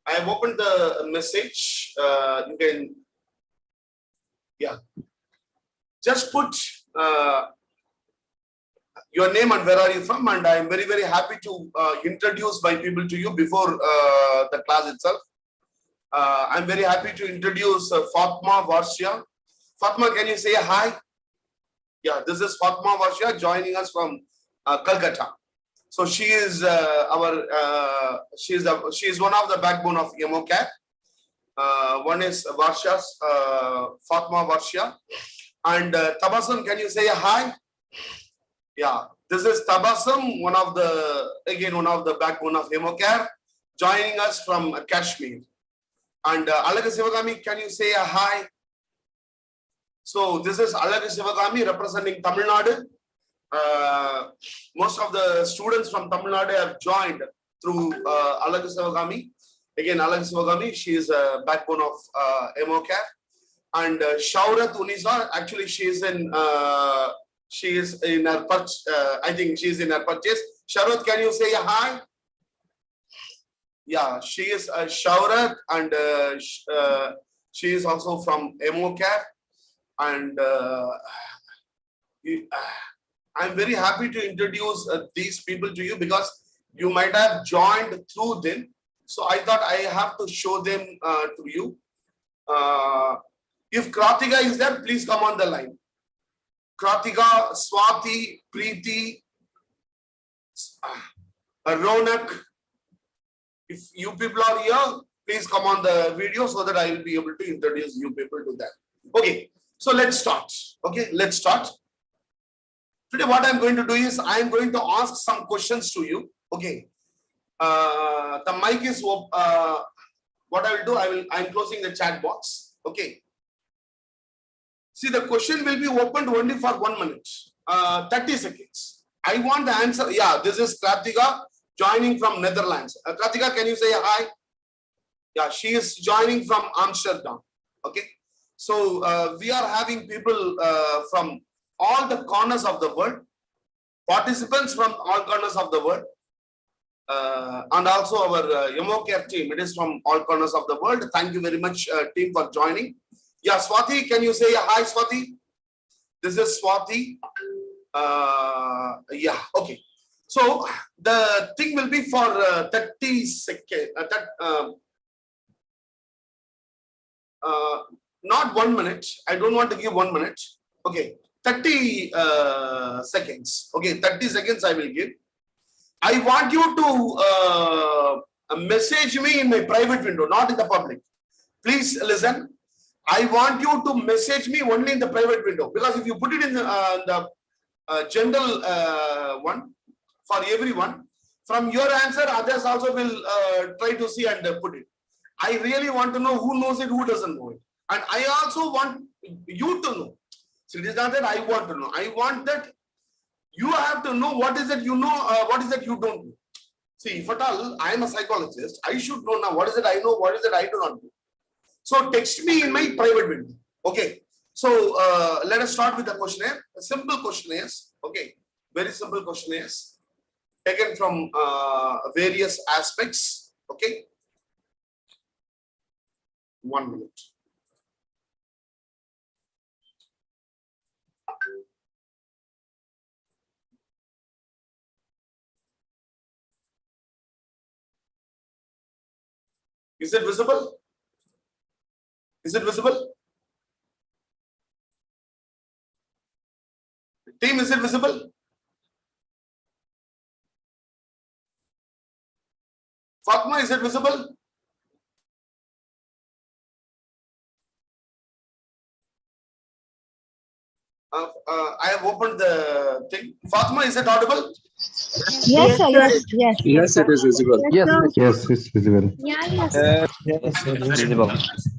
I have opened the message. You can, yeah. Just put your name and where are you from, and I am very, very happy to introduce my people to you before the class itself. I'm very happy to introduce Fatma Varshia. Fatma, can you say hi? Yeah, this is Fatma Varshia joining us from Calcutta. So she is she is one of the backbone of EMOCAT. One is Varsha's Fatma Varshia, and Tabassum, can you say hi? Yeah, this is Tabassum, one of the backbone of EMOCAT, joining us from Kashmir. And Alaga Sivagami, can you say a hi? So this is Alaga Sivagami representing Tamil Nadu. Most of the students from Tamil Nadu have joined through Alaga Sivagami. Again, Alaga Sivagami, she is a backbone of EMOCAT. And Shaurat Unisa, actually she is in her I think she is in her purchase. Shaurat, can you say a hi? Yeah, she is a Shaurat, and she is also from EMOCAT. And I'm very happy to introduce these people to you because you might have joined through them. So I thought I have to show them to you. If Kratika is there, please come on the line. Kratika, Swati, Preeti, Ronak. If you people are here, please come on the video so that I will be able to introduce you people to them. Okay, so let's start. Okay, let's start. Today, what I'm going to do is I'm going to ask some questions to you. Okay, the mic is what I will do. I'm closing the chat box. Okay. See, the question will be opened only for 1 minute, 30 seconds. I want the answer. Yeah, this is Kratika joining from Netherlands. Kratika, can you say hi? Yeah, she is joining from Amsterdam. Okay. So we are having people from all the corners of the world, participants from all corners of the world, and also our EMOCAT team. It is from all corners of the world. Thank you very much, team, for joining. Yeah, Swati, can you say hi, Swati? This is Swati. Yeah, okay. So the thing will be for 30 seconds. Not 1 minute. I don't want to give 1 minute. Okay, 30 seconds. Okay, 30 seconds I will give. I want you to message me in my private window, not in the public. Please listen. I want you to message me only in the private window, because if you put it in the general one for everyone, from your answer, others also will try to see and put it. I really want to know who knows it, who doesn't know it. And I also want you to know. So it is not that I want to know. I want that you have to know what is it you know, what is it you don't know. See, if at all I am a psychologist, I should know now what is it I know, what is it I do not know. So text me in my private window. Okay. So let us start with the questionnaire. A simple questionnaires. Okay. Very simple questionnaires taken from various aspects. Okay. 1 minute. Is it visible? Is it visible? Team, is it visible? Fatma, is it visible? I have opened the thing. Fatma, is it audible? Yes, sir. Yes. Yes, it is visible. Yes, sir. Yes, it's visible. Yes, Visible.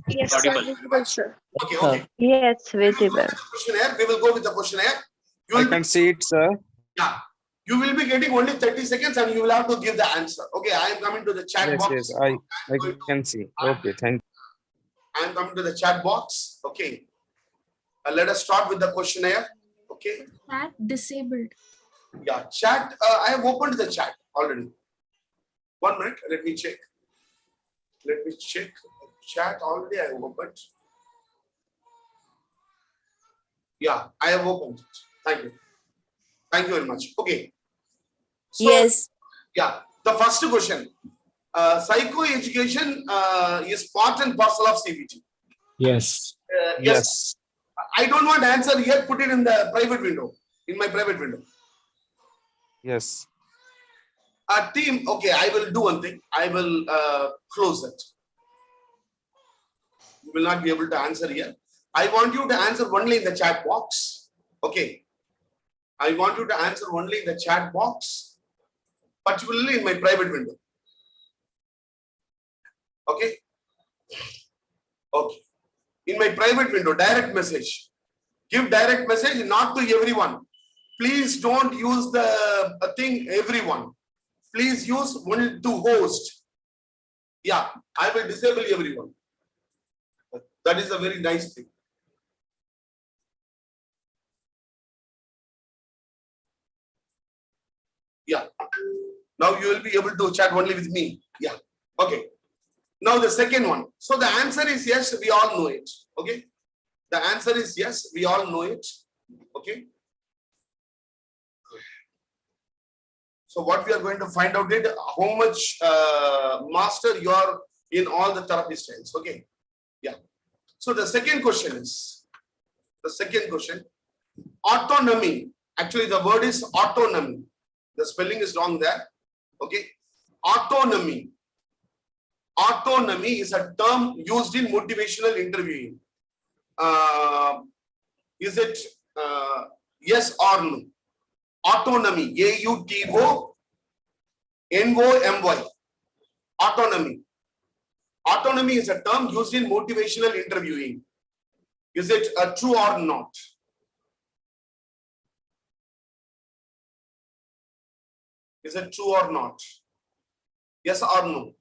yes, sir. Visible, sir. Okay, okay. Yes, visible. Questionnaire. We will go with the questionnaire. You I will can see it, sir. Yeah, you will be getting only 30 seconds and you will have to give the answer. Okay, I am coming to the chat Yes, box. yes, I can see. Okay, thank I am coming to the chat box. Okay, let us start with the questionnaire. Okay, Chat disabled. yeah, chat. I have opened the chat already. 1 minute, let me check. Let me check chat. Already I have opened. Yeah, I have opened it. Thank you. Thank you very much. Okay. So, Yes. yeah, the first question. Psycho-education is part and parcel of CBT. Yes. Yes. I don't want answer here. Put it in the private window. In my private window. Yes. Team. Okay, I will do one thing. I will close it. You will not be able to answer here. I want you to answer only in the chat box. Okay. I want you to answer only in the chat box, particularly in my private window. Okay. Okay. In my private window, direct message. Give direct message, not to everyone. Please don't use the thing everyone. Please use only to host. Yeah, I will disable everyone. That is a very nice thing. Yeah. Now you will be able to chat only with me. Yeah. Okay. Now the second one. So the answer is yes, we all know it. Okay. The answer is yes, we all know it. Okay. So what we are going to find out is how much master you are in all the therapy styles. Okay. Yeah. So the second question is, autonomy. Actually, the word is autonomy. The spelling is wrong there. Okay. Autonomy. Autonomy is a term used in motivational interviewing. Is it yes or no? Autonomy. AUTONOMY. Autonomy. Autonomy is a term used in motivational interviewing. Is it true or not? Is it true or not? Yes or no?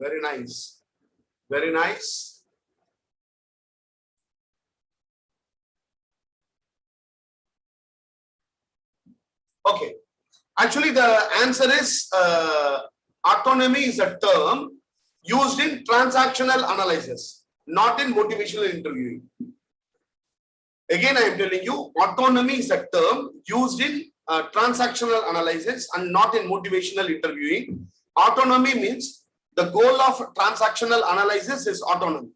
Very nice. Very nice. Okay. Actually, the answer is autonomy is a term used in transactional analysis, not in motivational interviewing. Again, I am telling you, autonomy is a term used in transactional analysis and not in motivational interviewing. Autonomy means the goal of transactional analysis is autonomy.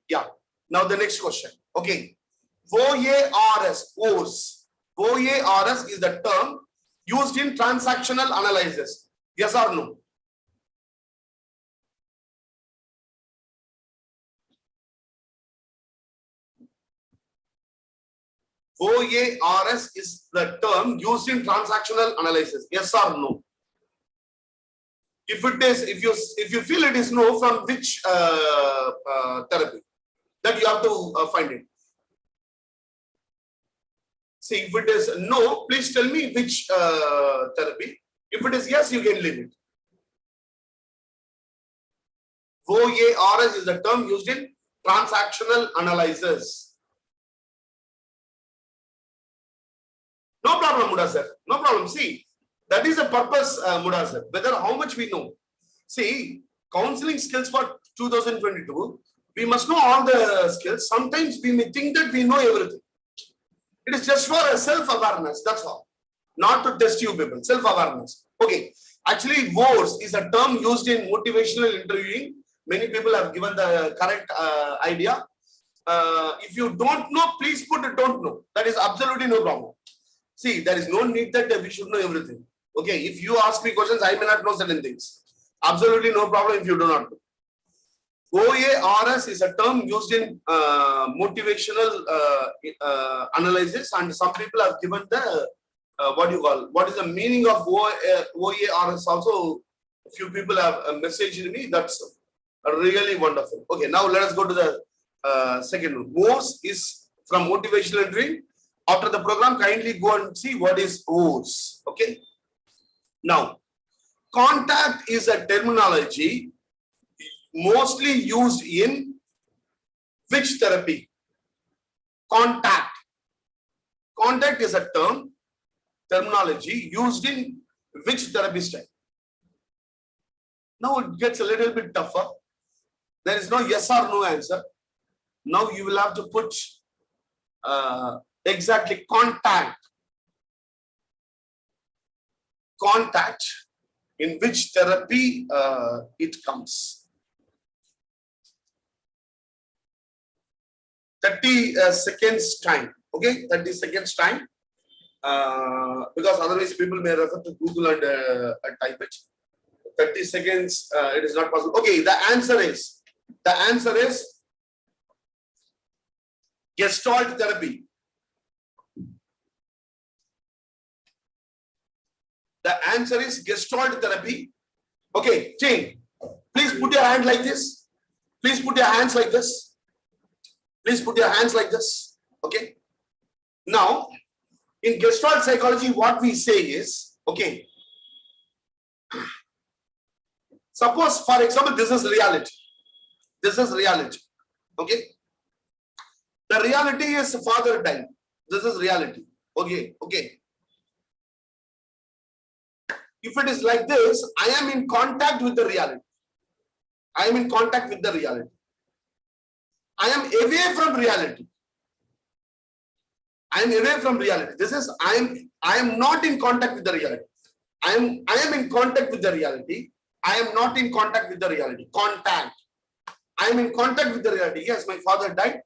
Yeah. Now the next question. Okay. OARS, OARS. OARS is the term used in transactional analysis. Yes or no? OARS is the term used in transactional analysis. Yes or no? If it is, if you feel it is no, from which therapy? That you have to find it. See, if it is no, please tell me which therapy. If it is yes, you can leave it. OARS is the term used in transactional analysis. No problem, Mudasar. No problem. See, that is the purpose, Mudasar. Whether how much we know. See, counseling skills for 2022, we must know all the skills. Sometimes we may think that we know everything. It is just for a self-awareness. That's all. Not to test you people. Self-awareness. Okay. Actually, WORS is a term used in motivational interviewing. Many people have given the correct idea. If you don't know, please put it don't know. That is absolutely no problem. See, there is no need that we should know everything. Okay, if you ask me questions, I may not know certain things. Absolutely no problem if you do not know. OARS is a term used in motivational analysis, and some people have given the what is the meaning of OARS also. A few people have messaged me. That's really wonderful. Okay, now let us go to the second one. WORS is from motivational interviewing. After the program, kindly go and see what is WORS. Okay. Now, contact is a terminology mostly used in which therapy? Contact. Contact is a terminology used in which therapy style? Now it gets a little bit tougher. There is no yes or no answer. Now you will have to put exactly contact. Contact, in which therapy it comes. 30 seconds time. Okay, 30 seconds time. Because otherwise people may refer to Google and type it. 30 seconds, it is not possible. Okay, the answer is Gestalt therapy. The answer is Gestalt therapy. Okay, Jane, please put your hand like this. Please put your hands like this. Please put your hands like this. Okay. Now, in Gestalt psychology, what we say is, okay, suppose, for example, this is reality. This is reality. Okay. The reality is father died. This is reality. Okay. Okay. If it is like this, I am in contact with the reality. I am in contact with the reality. I am away from reality. I am away from reality. This is I am not in contact with the reality. I am in contact with the reality. I am not in contact with the reality. Contact. I am in contact with the reality. Yes, my father died.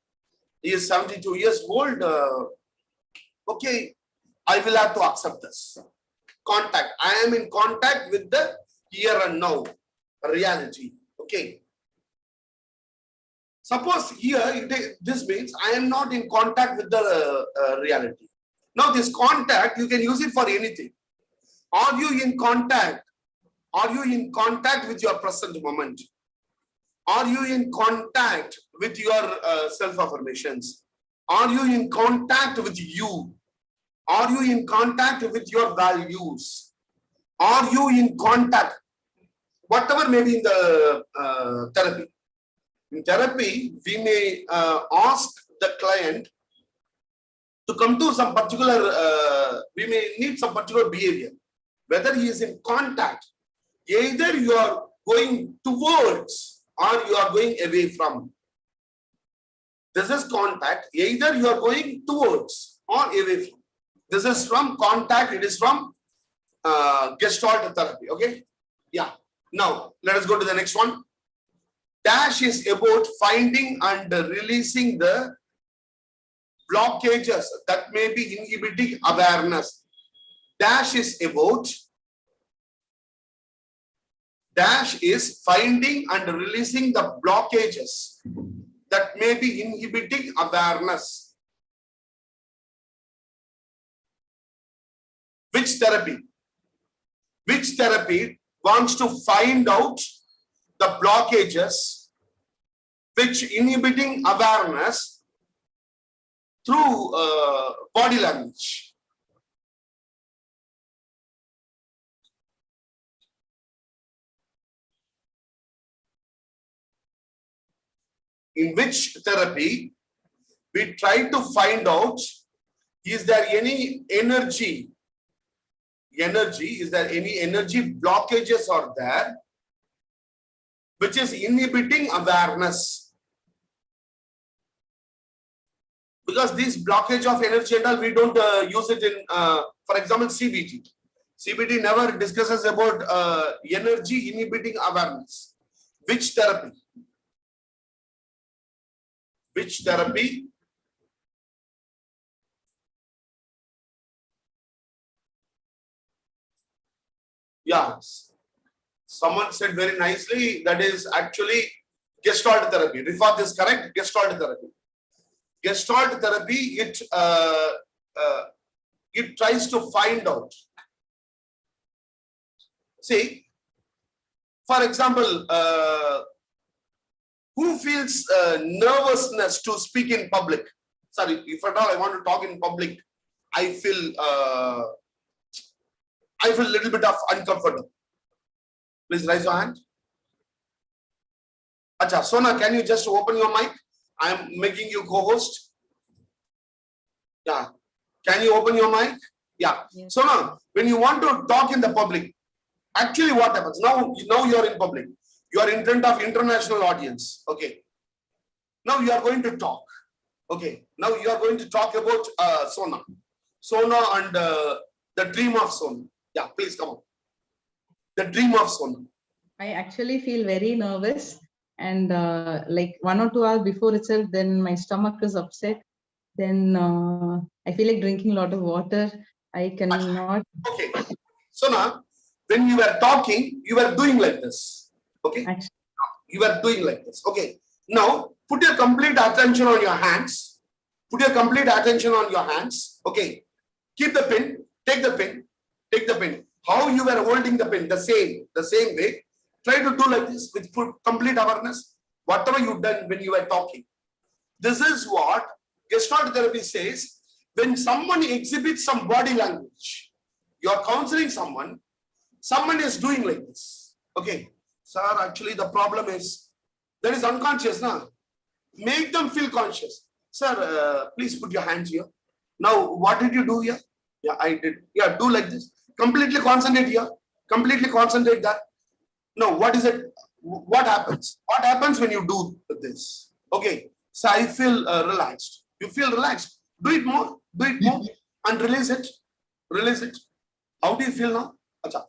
He is 72 years old. Okay, I will have to accept this. Contact. I am in contact with the here and now reality. Okay. Suppose here, this means I am not in contact with the reality. Now this contact, you can use it for anything. Are you in contact? Are you in contact with your present moment? Are you in contact with your self-affirmations? Are you in contact with you? Are you in contact with your values? Are you in contact? Whatever may be in the therapy. In therapy, we may ask the client to come to some particular, we may need some particular behavior. Whether he is in contact, either you are going towards or you are going away from. This is contact, either you are going towards or away from. This is from contact, it is from Gestalt therapy, okay? Yeah. Now, let us go to the next one. Dash is about finding and releasing the blockages that may be inhibiting awareness. Dash is finding and releasing the blockages that may be inhibiting awareness. Which therapy? Which therapy wants to find out the blockages which inhibiting awareness through body language? In which therapy we try to find out, is there any energy? Is there any energy blockages are there which is inhibiting awareness? Because this blockage of energy and all, we don't use it in, for example, CBT. CBT never discusses about energy inhibiting awareness. Which therapy? Which therapy? Yeah, someone said very nicely, that is actually Gestalt therapy. Rifat is correct, Gestalt therapy. Gestalt therapy, it tries to find out. See, for example, who feels nervousness to speak in public? Sorry, if at all I want to talk in public, I feel a little bit of uncomfortable. Please raise your hand. Acha, Sona, can you just open your mic? I am making you co-host. Yeah. Can you open your mic? Yeah. Yes. So now, when you want to talk in the public, actually what happens? Now you are in public. You are in front of international audience. Okay. Now you are going to talk. Okay. Now you are going to talk about Sona. Sona and the dream of Sona. Yeah, please come on. The dream of Sona. I actually feel very nervous, and like 1 or 2 hours before itself, then my stomach is upset. Then I feel like drinking a lot of water. I cannot. Okay. So now, when you were talking, you were doing like this. Okay. Actually, You were doing like this. Okay. Now, put your complete attention on your hands. Put your complete attention on your hands. Okay. Keep the pin. Take the pin. Take the pin. How you were holding the pin, the same way. Try to do like this with full complete awareness. Whatever you've done when you were talking. This is what Gestalt therapy says. When someone exhibits some body language, you are counseling someone is doing like this. Okay. Sir, actually the problem is, that is unconscious now. Make them feel conscious. Sir, please put your hands here. Now, what did you do here? Yeah, I did. Yeah, do like this. Completely concentrate here. Completely concentrate that. Now, what is it? What happens? What happens when you do this? Okay. So I feel relaxed. You feel relaxed. Do it more. Do it more. And release it. Release it. How do you feel now? Achha.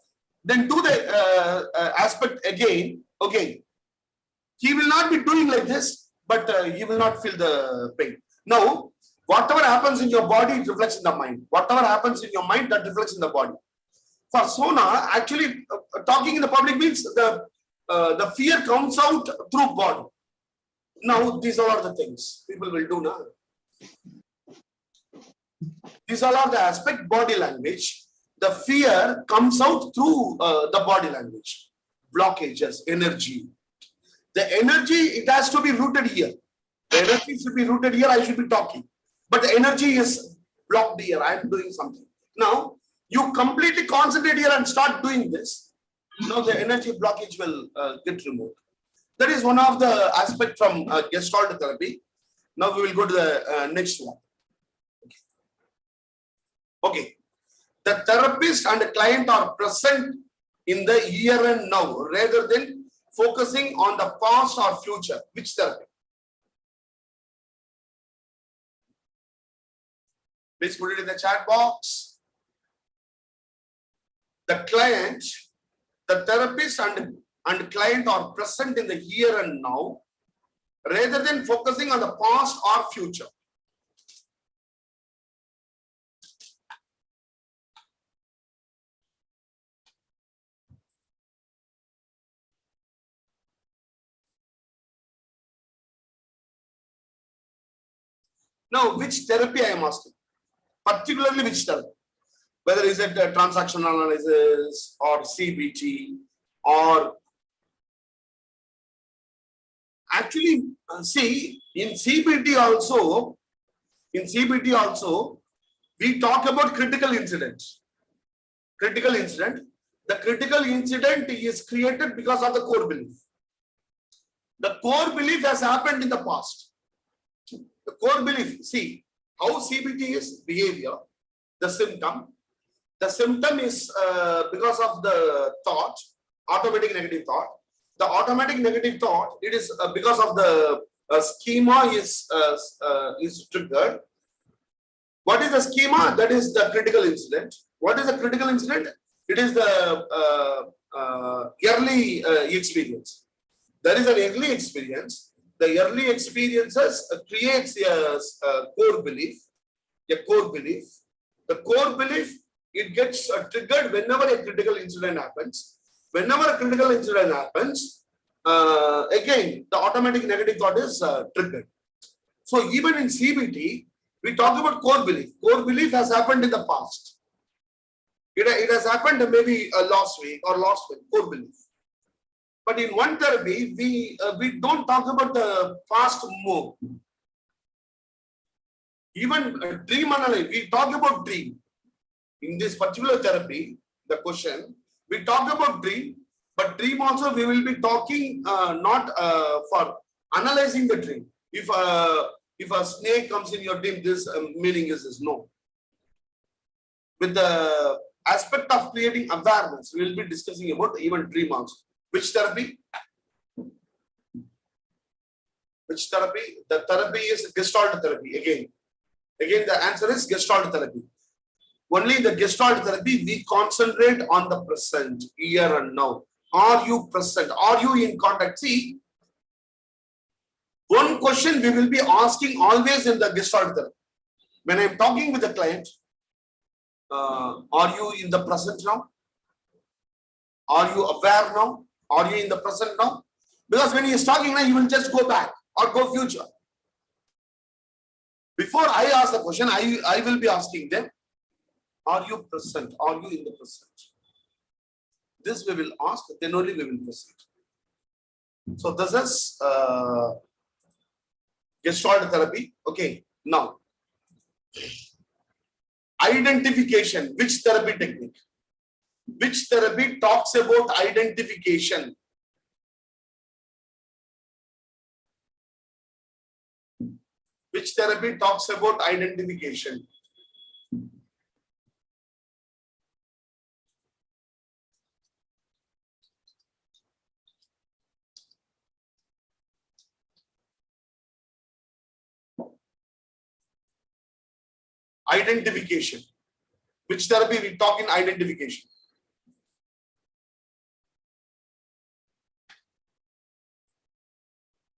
Then do the aspect again. Okay. He will not be doing like this, but he will not feel the pain. Now, whatever happens in your body, it reflects in the mind. Whatever happens in your mind, that reflects in the body. For Sona, actually, talking in the public means the fear comes out through body. Now, these all are the things people will do now. These all are the aspect body language. The fear comes out through the body language. Blockages, energy. The energy, it has to be rooted here. The energy should be rooted here, I should be talking. But the energy is blocked here, I am doing something. Now, you completely concentrate here and start doing this. Now the energy blockage will get removed. That is one of the aspects from Gestalt therapy. Now we will go to the next one. Okay. The therapist and the client are present in the here and now rather than focusing on the past or future. Which therapy? Please put it in the chat box. The client, the therapist and client are present in the here and now rather than focusing on the past or future. Now, which therapy I am asking? Particularly which therapy? Whether is it transaction analysis or CBT or actually see in CBT also we talk about critical incident. Critical incident. The critical incident is created because of the core belief. The core belief has happened in the past. The core belief, see how CBT is behavior, the symptom. The symptom is because of the thought, automatic negative thought. The automatic negative thought, it is because of the schema is triggered. What is the schema? That is the critical incident. What is the critical incident? It is the early experience. There is an early experience. The early experiences creates a core belief. A core belief. The core belief, it gets triggered whenever a critical incident happens. Whenever a critical incident happens, again, the automatic negative thought is triggered. So even in CBT, we talk about core belief. Core belief has happened in the past. It has happened maybe last week or last week, core belief. But in one therapy, we don't talk about the past more. Even dream analysis, we talk about dream. In this particular therapy, the question, we talk about dream, but dream also we will be talking not for analyzing the dream. If a snake comes in your dream, this meaning is this. No. with the aspect of creating awareness, we will be discussing about even dream also. Which therapy? Which therapy? The therapy is Gestalt therapy. Again, the answer is Gestalt therapy. Only in the Gestalt therapy, we concentrate on the present, here and now. Are you present? Are you in contact? See, one question we will be asking always in the Gestalt therapy. When I am talking with the client, are you in the present now? Are you aware now? Are you in the present now? Because when he is talking now, you will just go back or go future. Before I ask the question, I will be asking them, are you present? Are you in the present? This we will ask, then only we will proceed. So this is Gestalt therapy. Okay, now identification. Which therapy technique? Which therapy talks about identification? Which therapy talks about identification? Identification. Which therapy we talk in identification?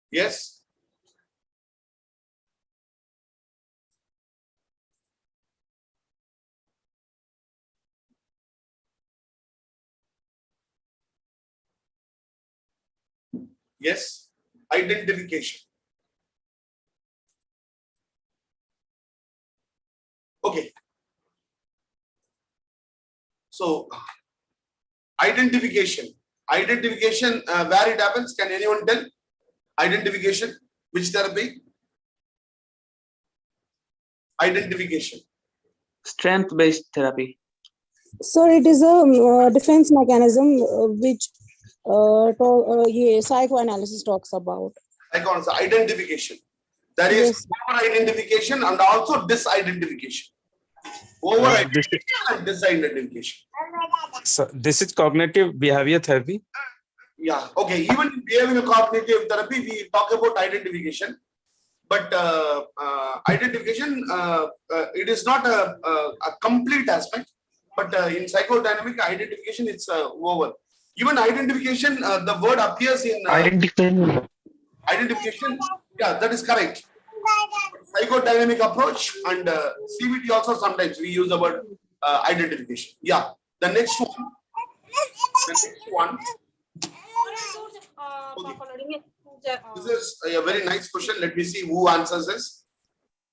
Yes? Yes? Identification. Okay. So, identification. Identification, where it happens, can anyone tell? Identification, which therapy? Identification. Strength-based therapy. So it is a defense mechanism which psychoanalysis talks about. Identification. There is over-identification and also disidentification. Over-identification and disidentification. So this is cognitive behavior therapy. Yeah, okay. Even in behavioral cognitive therapy, we talk about identification. But identification, it is not a complete aspect. But in psychodynamic identification, it's over. Even identification, the word appears in identification. Yeah, that is correct. Psychodynamic approach and CBT also sometimes we use the word identification. Yeah, the next one. Okay. This is a very nice question. Let me see who answers this.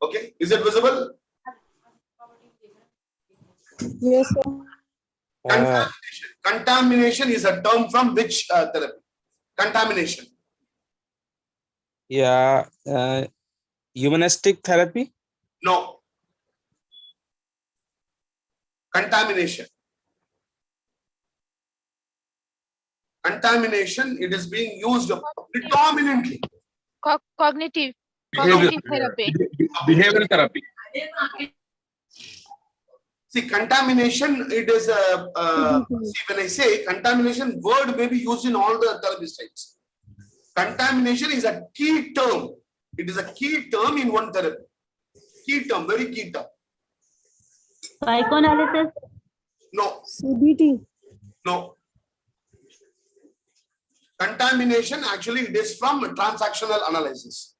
Okay, is it visible? Yes, sir. Contamination. Contamination is a term from which therapy? Contamination. Yeah, humanistic therapy. No. Contamination. Contamination, it is being used predominantly. Cognitive therapy. Behavioral therapy. See, contamination, it is see, when I say contamination, word may be used in all the therapy styles. Contamination is a key term. It is a key term in one therapy. Key term, very key term. Psychoanalysis. No, CBT. no. Contamination, actually, it is from transactional analysis.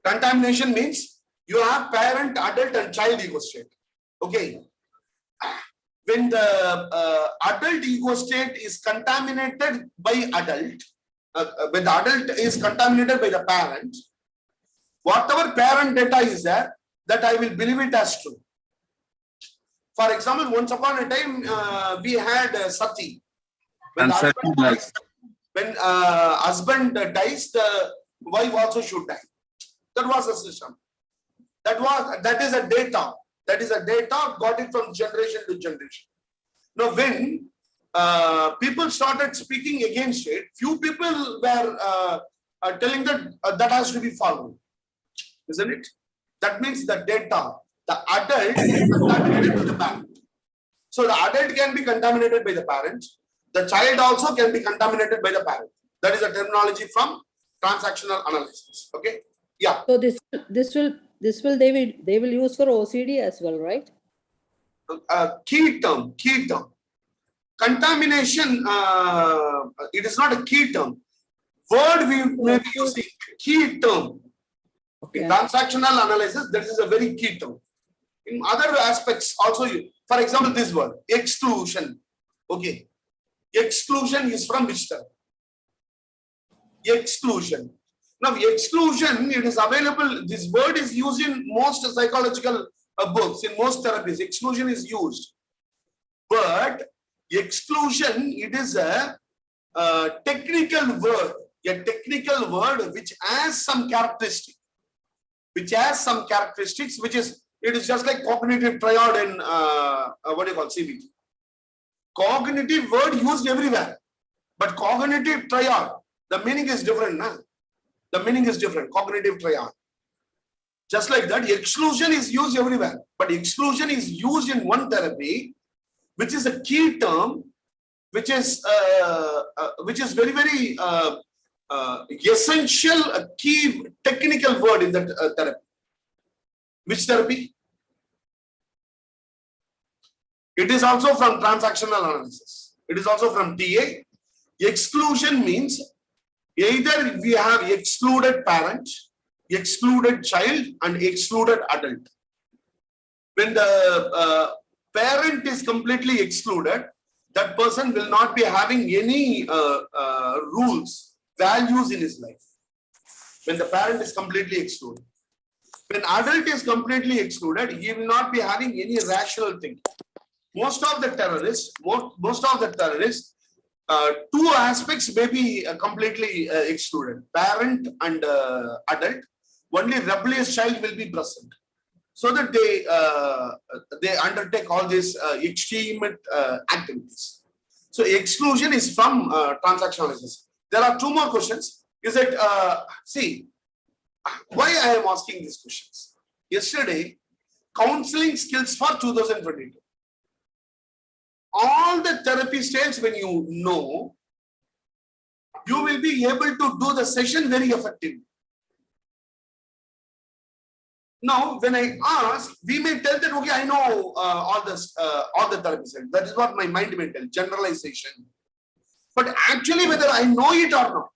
Contamination means you have parent, adult, and child ego state. Okay. When the adult ego state is contaminated by adult, when the adult is contaminated by the parent, whatever parent data is there, that I will believe it as true. For example, once upon a time, we had sati. When husband dies, the wife also should die. That was the system. That is a data. That is a data, got it from generation to generation. Now, when people started speaking against it, few people were telling that that has to be followed, isn't it? That means the data, the adult is contaminated with the parent. So the adult can be contaminated by the parent. The child also can be contaminated by the parent. That is a terminology from transactional analysis. Okay. Yeah. So this will they will use for OCD as well, right? Key term. Contamination, it is not a key term. Word we may be using, key term. In transactional analysis, that is a very key term. In other aspects also, for example, this word, exclusion. Okay. Exclusion is from which term? Exclusion. Now, exclusion, it is available, this word is used in most psychological books, in most therapies. Exclusion is used. But exclusion, it is a technical word which has some characteristics, which is, it is just like cognitive triad in what do you call CBT. Cognitive word used everywhere, but cognitive triad, the meaning is different. Nah? The meaning is different, cognitive triad. Just like that, exclusion is used everywhere, but exclusion is used in one therapy, which is a key term, which is very, very essential, a key technical word in that therapy. Which therapy? It is also from transactional analysis. It is also from TA. Exclusion means either we have excluded parent, excluded child, and excluded adult. When the parent is completely excluded, that person will not be having any rules, values in his life. When the parent is completely excluded. When adult is completely excluded, he will not be having any rational thinking. Most of the terrorists, two aspects may be completely excluded, parent and adult. Only rebellious child will be present, so that they undertake all these extreme activities. So exclusion is from transactional analysis. There are two more questions. Is it see why I am asking these questions? Yesterday, counseling skills for 2022. All the therapy styles, when you know, you will be able to do the session very effectively. Now, when I ask, we may tell that, okay, I know all the therapy styles. That is what my mind may tell, generalization. But actually, whether I know it or not,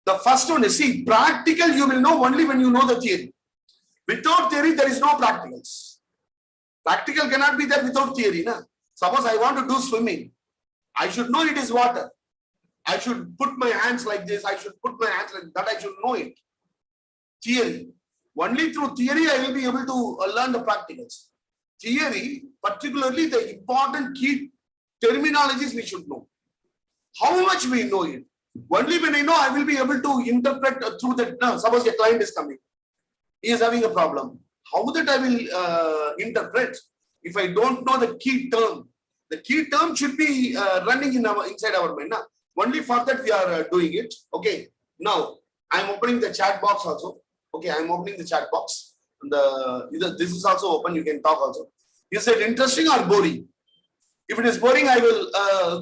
the first one is, see, practical you will know only when you know the theory. Without theory, there is no practicals. Practical cannot be there without theory. Na? Suppose I want to do swimming. I should know it is water. I should put my hands like this. I should put my hands like that. I should know it. Theory. Only through theory I will be able to learn the practicals. Theory, particularly the important key terminologies we should know. How much we know it. Only when I know, I will be able to interpret through that. Now, suppose a client is coming. He is having a problem. How that I will interpret if I don't know the key term? The key term should be running in inside our mind. Now. Only for that we are doing it. Okay. Now I am opening the chat box also. Okay, I am opening the chat box. This is also open. You can talk also. Is it interesting or boring? If it is boring, I will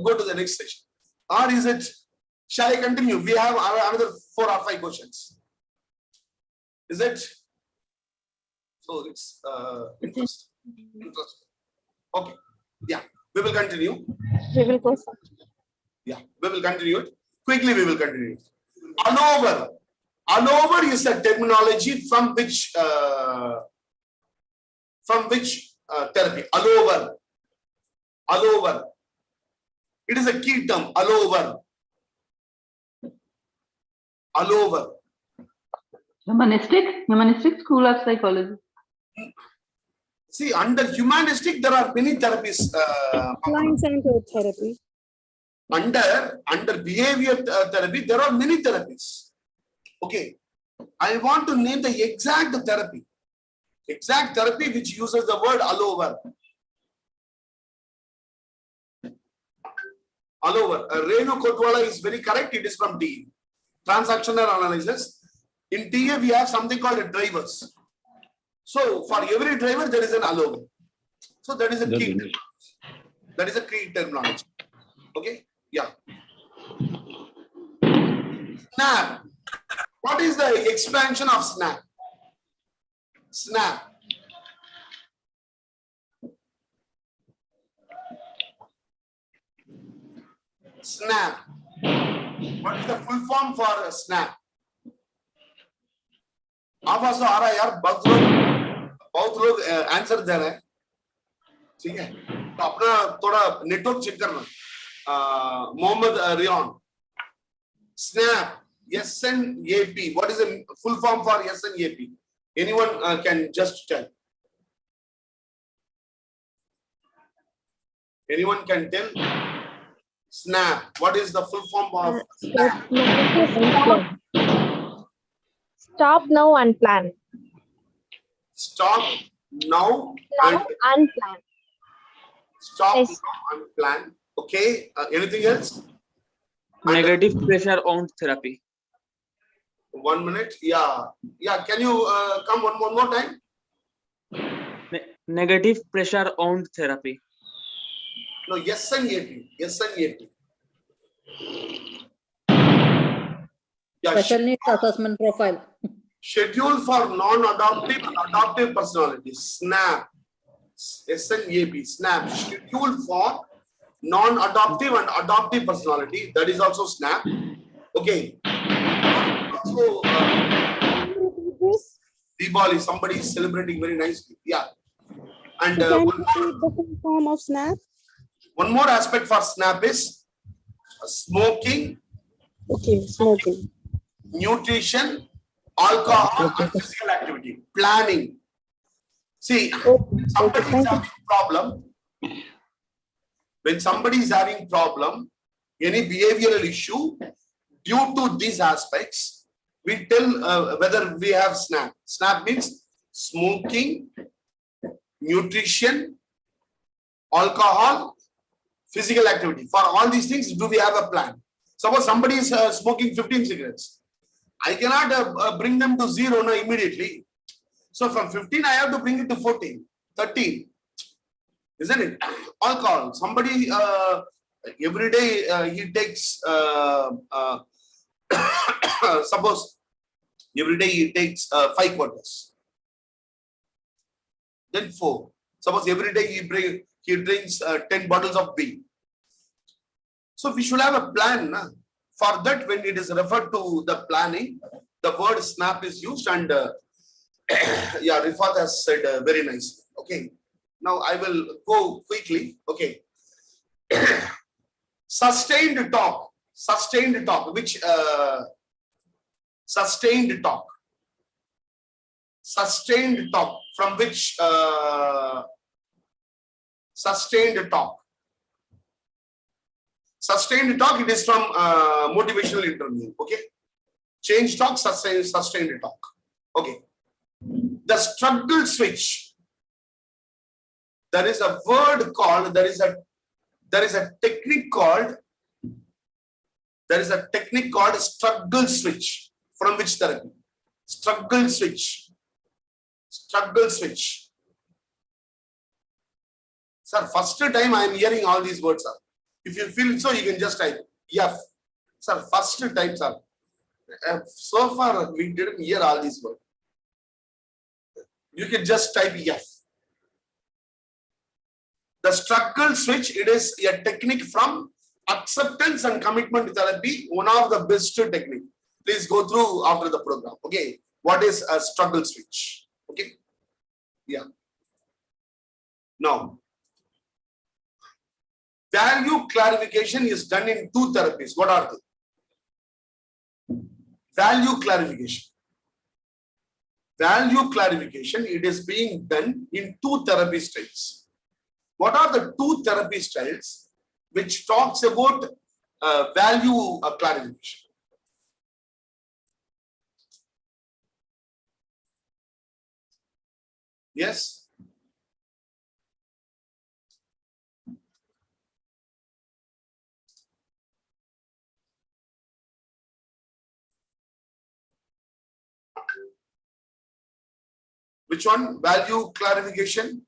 go to the next session. Or is it? Shall I continue? We have another 4 or 5 questions. Is it? So it's interesting. Okay. Yeah, we will continue. We will go. Yeah, we will continue it. Quickly, we will continue it. ANOVA. ANOVA is a terminology from which therapy? ANOVA. ANOVA. It is a key term. ANOVA. ANOVA. Humanistic school of psychology. See, under humanistic, there are many therapies. Client-centered therapy. Under behavior therapy, there are many therapies. Okay. I want to name the exact therapy. Exact therapy which uses the word ANOVA. ANOVA. Renu Kotwala is very correct. It is from D. Transactional analysis. In TA, we have something called drivers. So, for every driver, there is an ANOVA. So that is a That key. is- That is a key terminology. Okay. Yeah. Snap. What is the expansion of snap? Snap. Snap. What is the full form for a snap? आवाज तो आ रहा है यार, बहुत लोग answer दे रहे हैं, ठीक है? तो अपना थोड़ा नेटवर्क चेक करना. Mohammad Riyan. Snap. SNAP. What is the full form for SNAP? Anyone can just tell? Anyone can tell? Snap. What is the full form of snap? Stop now and plan. Stop now Now and plan. stop Yes. now and plan. Okay. Anything else? Negative pressure wound therapy. 1 minute. Yeah. Yeah. Can you come one more time? Negative pressure wound therapy. No. SNAP. SNAP. Yeah. Special needs assessment profile. Schedule for non-adoptive and adoptive personalities. SNAP. SNAP. SNAP. Schedule for non-adoptive and adoptive personality. That is also SNAP. Okay. Also, Diwali. Somebody is celebrating very nicely. Yeah. And Can you read the full form of SNAP? one more aspect for SNAP is smoking, Okay, smoking. nutrition, alcohol, and physical activity. Planning. See, somebody is having problem. When somebody is having problem, any behavioral issue, due to these aspects, we tell whether we have SNAP. SNAP means smoking, nutrition, alcohol, physical activity. For all these things, do we have a plan? Suppose somebody is smoking 15 cigarettes. I cannot bring them to zero no, immediately. So from 15, I have to bring it to 14, 13. Isn't it? Alcohol. Somebody every day he takes suppose every day he takes 5 quarters. Then 4. Suppose every day he drinks 10 bottles of beer. So we should have a plan. Na? For that, when it is referred to the planning, the word SNAP is used, and yeah, Rifat has said very nicely. Okay. Now I will go quickly. Okay. Sustained talk. Sustained talk. Which sustained talk? Sustained talk. From which sustained talk? Sustained talk. It is from motivational interview. Okay. Change talk. Sustained talk. Okay. The struggle switch. There is a word called, there is a technique called struggle switch. From which therapy? Struggle switch. Struggle switch. Sir, first time I am hearing all these words, sir. If you feel so, you can just type F. Sir, first time, sir. So far, we didn't hear all these words. You can just type F. The struggle switch, it is a technique from acceptance and commitment therapy, one of the best technique. Please go through after the program. Okay. What is a struggle switch? Okay. Yeah. Now, value clarification is done in 2 therapies. What are they? Value clarification. Value clarification, it is being done in 2 therapy styles. What are the 2 therapy styles which talks about value clarification? Yes. Which one? Value clarification.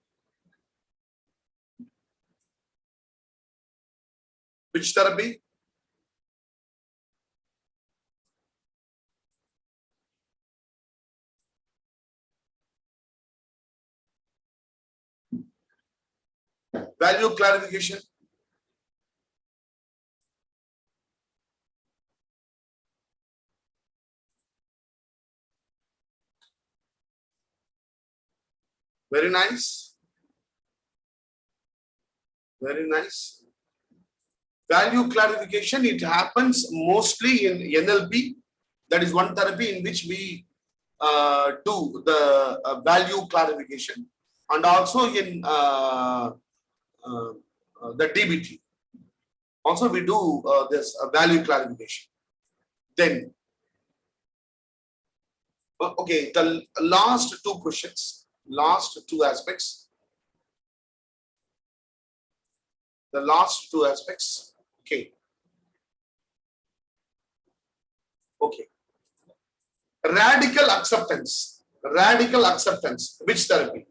Which therapy? Value clarification. Very nice. Very nice. Value clarification, it happens mostly in NLP. That is one therapy in which we do the value clarification, and also in the DBT. Also, we do this value clarification. Then, okay, the last two questions, last two aspects. The last two aspects. Okay. Okay. Radical acceptance. Radical acceptance. Which therapy?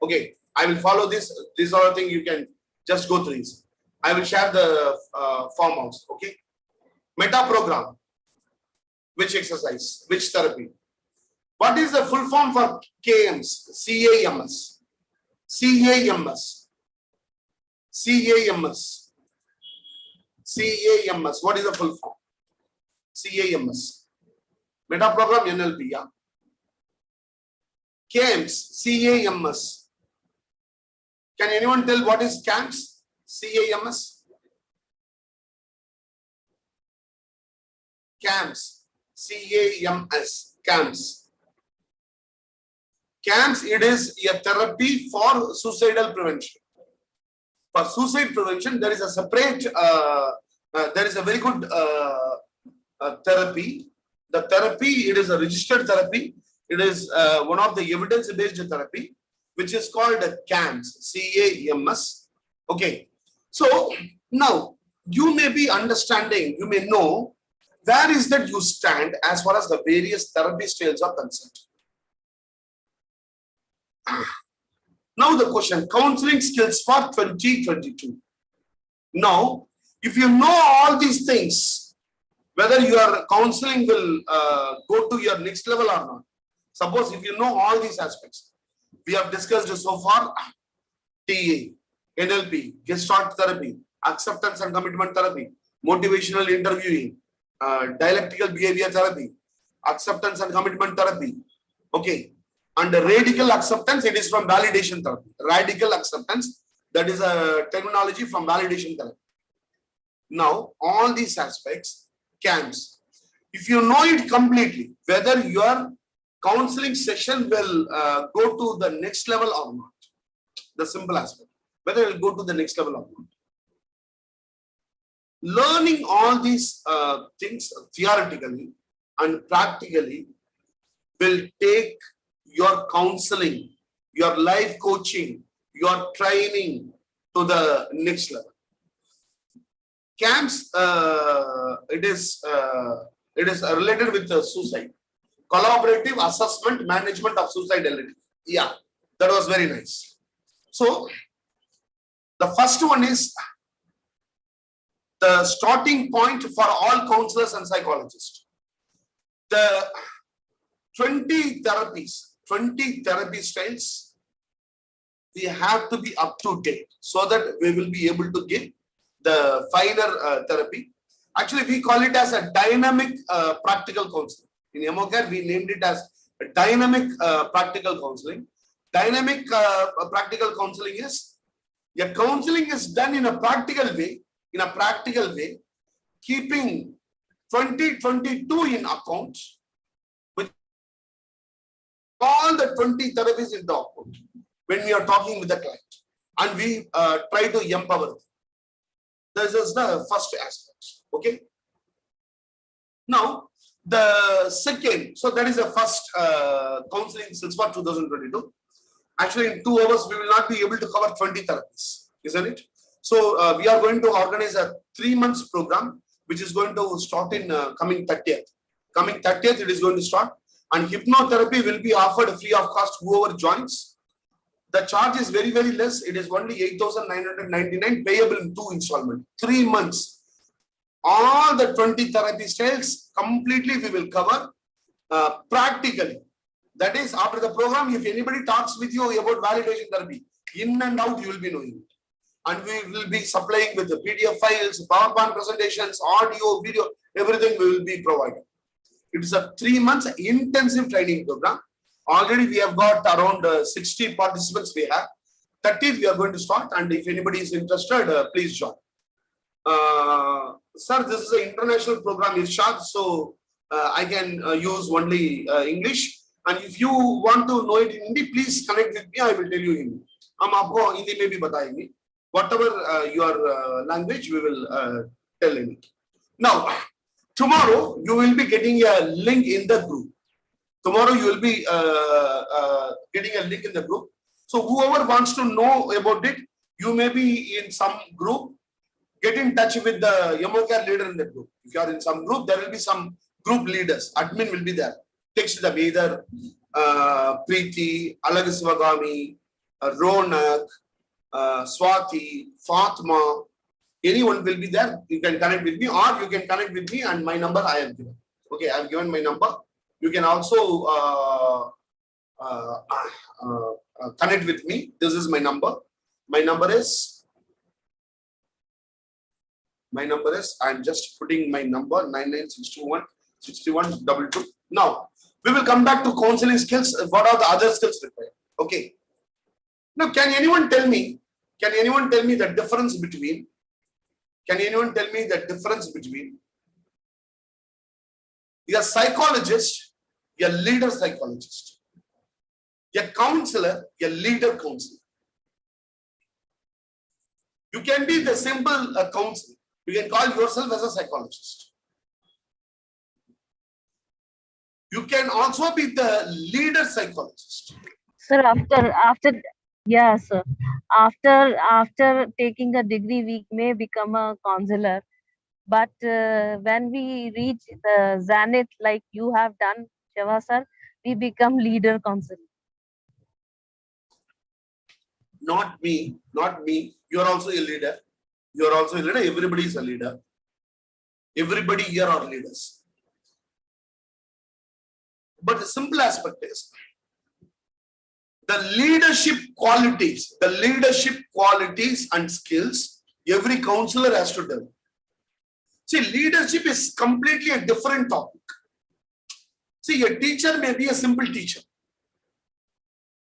Okay. I will follow this. This is all thing you can just go through this. I will share the form also. Okay. Meta program. Which exercise? Which therapy? What is the full form for CAMS? CAMS. CAMS. CAMS. CAMS. What is the full form? CAMS. Meta program NLP. Yeah. CAMS. CAMS. Can anyone tell what is CAMS? CAMS. CAMS. CAMS. CAMS. CAMS, it is a therapy for suicidal prevention. For suicide prevention, there is a separate, there is a very good therapy. The therapy, it is a registered therapy. It is one of the evidence-based therapy, which is called CAMS, C-A-M-S. Okay. So now you may be understanding, you may know where is that you stand as far as the various therapy styles are concerned. Now the question, counseling skills for 2022. Now, if you know all these things, whether your counseling will go to your next level or not. Suppose if you know all these aspects, we have discussed so far, TA, NLP, Gestalt therapy, acceptance and commitment therapy, motivational interviewing, dialectical behavior therapy, acceptance and commitment therapy. Okay. And the radical acceptance, it is from validation therapy. Radical acceptance, that is a terminology from validation therapy. Now, all these aspects, CAMS. If you know it completely, whether your counseling session will go to the next level or not, the simple aspect, whether it will go to the next level or not. Learning all these things theoretically and practically will take your counseling, your life coaching, your training to the next level. CAMS, it is related with suicide. Collaborative assessment management of suicidality. Yeah, that was very nice. So, the first one is the starting point for all counselors and psychologists. The 20 therapies, 20 therapy styles, we have to be up to date so that we will be able to give the finer therapy. Actually, we call it as a dynamic practical counseling. In EMOCare, we named it as a dynamic practical counseling. Dynamic practical counseling is, your counseling is done in a practical way, keeping 2022 in account, with all the 20 therapies in the account when we are talking with the client, and we try to empower them. This is the first aspect. Okay. Now, the second, so that is the first counseling since for 2022. Actually, in 2 hours, we will not be able to cover 20 therapies, isn't it? So, we are going to organize a 3 months program, which is going to start in coming 30th. Coming 30th, it is going to start, and hypnotherapy will be offered free of cost whoever joins. The charge is very, very less. It is only 8,999 payable in 2 installments. 3 months. all the 20 therapy styles completely we will cover practically. That is, after the program, if anybody talks with you about validation therapy, in and out you will be knowing it. And we will be supplying with the PDF files, PowerPoint presentations, audio, video, everything we will be providing. It is a 3 months intensive training program. Already we have got around 60 participants we have. 30th we are going to start, and if anybody is interested, please join. Sir, this is an international program, Irshad, so I can use only English. And if you want to know it in Hindi, please connect with me. I will tell you Hindi. हम आपको हिंदी में भी बताएंगे. Whatever your language, we will tell in it. Now, tomorrow you will be getting a link in the group. Tomorrow you will be getting a link in the group. So whoever wants to know about it, you may be in some group. Get in touch with the YOMOCare leader in the group. If you are in some group, there will be some group leaders. Admin will be there. Text them either Preeti, Alagiswagami, Ronak, Swati, Fatma, anyone will be there. You can connect with me, or you can connect with me, and my number I have given. Okay, I have given my number. You can also connect with me. This is my number. My number is, I'm just putting my number 99621 6122. Now, we will come back to counseling skills. What are the other skills required? Okay. Now, can anyone tell me the difference between, a psychologist, a leader psychologist, a counselor, a leader counselor? You can be the simple counselor. You can call yourself as a psychologist. You can also be the leader psychologist. Sir, after taking a degree, we may become a counselor. But when we reach the zenith, like you have done, Shiva sir, we become leader counselor. Not me. You are also a leader. Everybody is a leader. Everybody here are leaders. But the simple aspect is the leadership qualities and skills every counselor has to develop. See, leadership is completely a different topic. See, a teacher may be a simple teacher,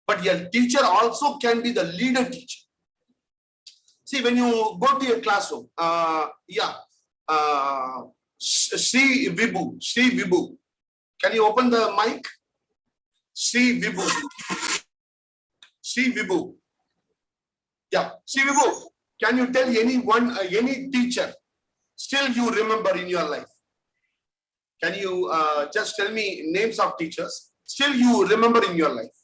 but a teacher also can be the leader teacher. See, when you go to your classroom, Sri Vibhu. Can you open the mic? Sri Vibhu. Yeah, Sri Vibhu. Can you tell any teacher still you remember in your life? Can you just tell me names of teachers still you remember in your life?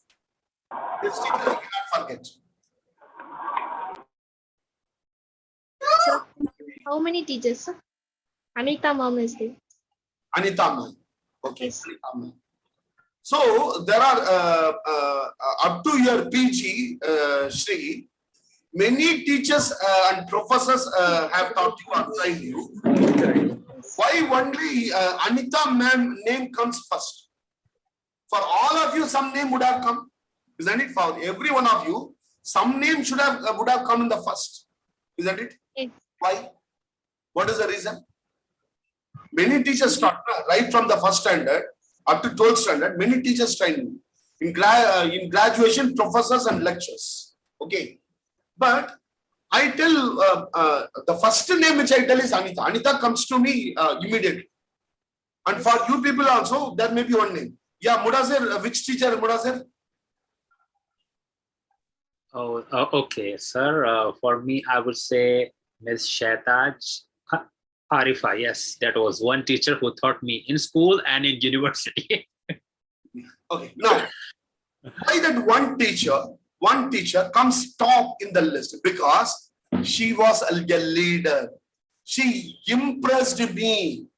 This teacher you cannot forget. How many teachers, sir? Anita ma'am is there. Anita ma'am. Okay. Yes. So there are up to your PG, Shri, many teachers and professors have taught you or trained you. Why only Anita ma'am name comes first? For all of you, some name would have come, isn't it? For every one of you, some name would have come in the first, isn't it? Yes. Why? What is the reason? Many teachers taught right from the first standard up to 12th standard. Many teachers train in graduation, professors and lectures. Okay, but I tell the first name which I tell is Anita. Anita comes to me immediately, and for you people also there may be one name. Yeah, Mudazir, which teacher Mudazir? Oh, okay, sir. For me, I would say Ms. Shaitaj Arifa. Yes, that was one teacher who taught me in school and in university. Okay, now why that one teacher comes top in the list? Because she was a leader. She impressed me,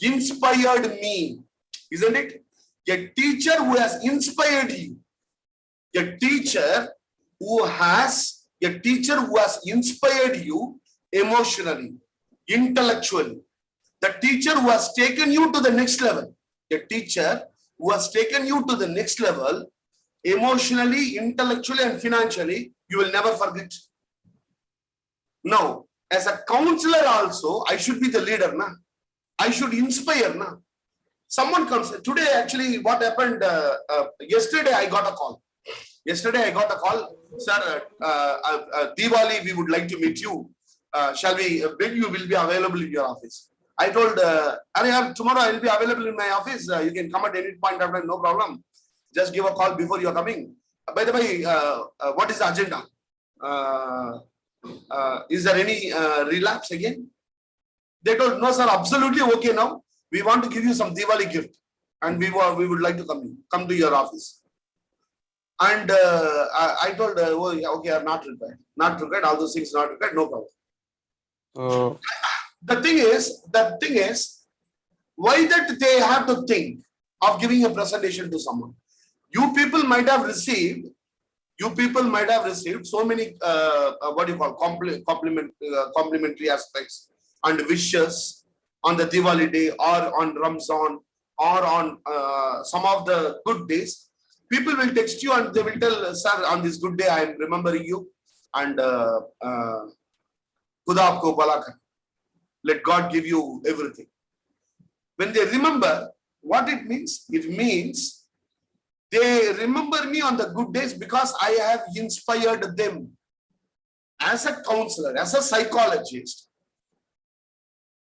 inspired me, isn't it? A teacher who has inspired you, a teacher who has inspired you emotionally, intellectually, The teacher who has taken you to the next level, the teacher who has taken you to the next level, emotionally, intellectually, and financially, you will never forget. Now, as a counselor also, I should be the leader, na? I should inspire, na? Someone comes, today actually what happened, yesterday I got a call. Yesterday I got a call, sir, Diwali, we would like to meet you. Shall we, when you will be available in your office? I told, tomorrow I will be available in my office. You can come at any point of time, no problem. Just give a call before you are coming. By the way, what is the agenda? Is there any relapse again? They told, no sir, absolutely okay now. We want to give you some Diwali gift and we would like to come to your office. And I told, oh, yeah, okay, not required, all those things not required, no problem. The thing is, why that they have to think of giving a presentation to someone? You people might have received so many, what do you call, complimentary aspects and wishes on the Diwali day or on Ramzan or on some of the good days. People will text you and they will tell, sir, on this good day, I am remembering you and Khuda aapko bhala kare. Let God give you everything. When they remember, what it means? It means they remember me on the good days because I have inspired them. As a counselor, as a psychologist,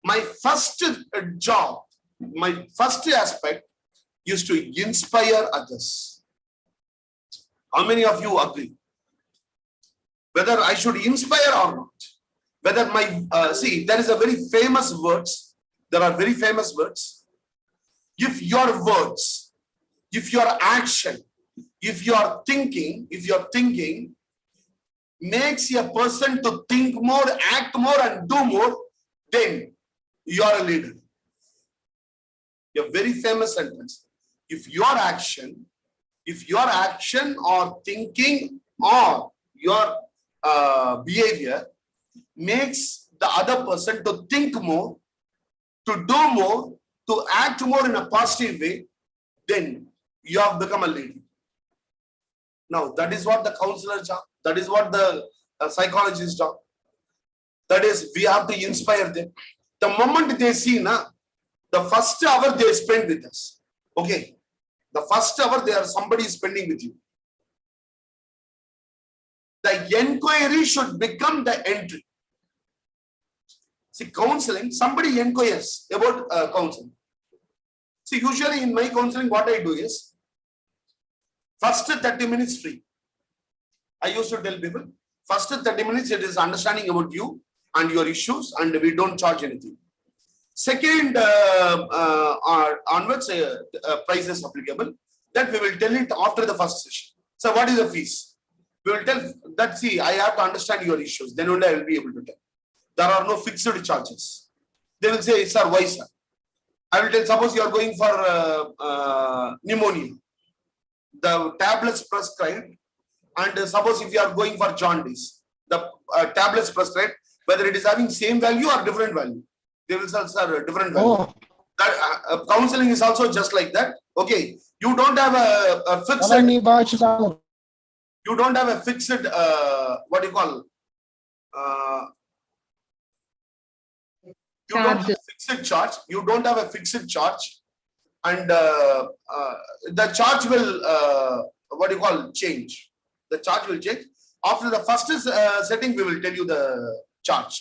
my first job, my first aspect is to inspire others. How many of you agree? Whether I should inspire or not. Whether my, see, there is a very famous words. There are very famous words. If your words, if your action, if your thinking makes a person to think more, act more and do more, then you are a leader. A very famous sentence. If your action or thinking or your behavior makes the other person to think more, to do more, to act more in a positive way, then you have become a leader. Now, that is what the counselor's job, that is what the psychologist's job. That is, we have to inspire them. The moment they see, the first hour they spend with us. Okay. The first hour somebody is spending with you. The enquiry should become the entry. See, counseling, somebody inquires about counseling. See, usually in my counseling, what I do is, first 30 minutes free. I used to tell people, first 30 minutes, it is understanding about you and your issues, and we don't charge anything. Second, onwards, price is applicable. That we will tell it after the first session. So, what is the fees? We will tell that, see, I have to understand your issues. Then only I will be able to tell. There are no fixed charges. They will say, sir, why, sir? I will tell, suppose you are going for pneumonia. The tablets prescribed, and suppose if you are going for jaundice, the tablets prescribed, whether it is having same value or different value. They will say, sir, different value. Oh. That, counseling is also just like that. Okay, you don't have a fixed. You don't have a fixed, what do you call? You don't have a fixed charge. You don't have a fixed charge, and the charge will, what do you call, change. The charge will change. After the first setting, we will tell you the charge.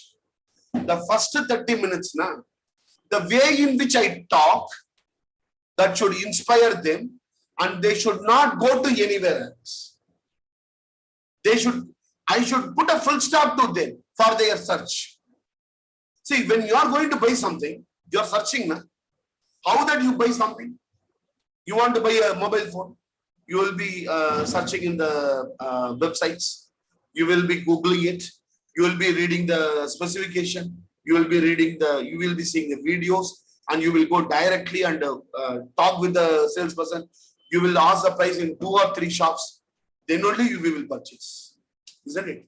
The first 30 minutes, the way in which I talk, that should inspire them, and they should not go to anywhere else. I should put a full stop to them for their search. See, when you are going to buy something, you are searching. How that you buy something? You want to buy a mobile phone, you will be searching in the websites. You will be Googling it. You will be reading the specification. You will be seeing the videos, and you will go directly and talk with the salesperson. You will ask the price in 2 or 3 shops. Then only you will purchase. Isn't it?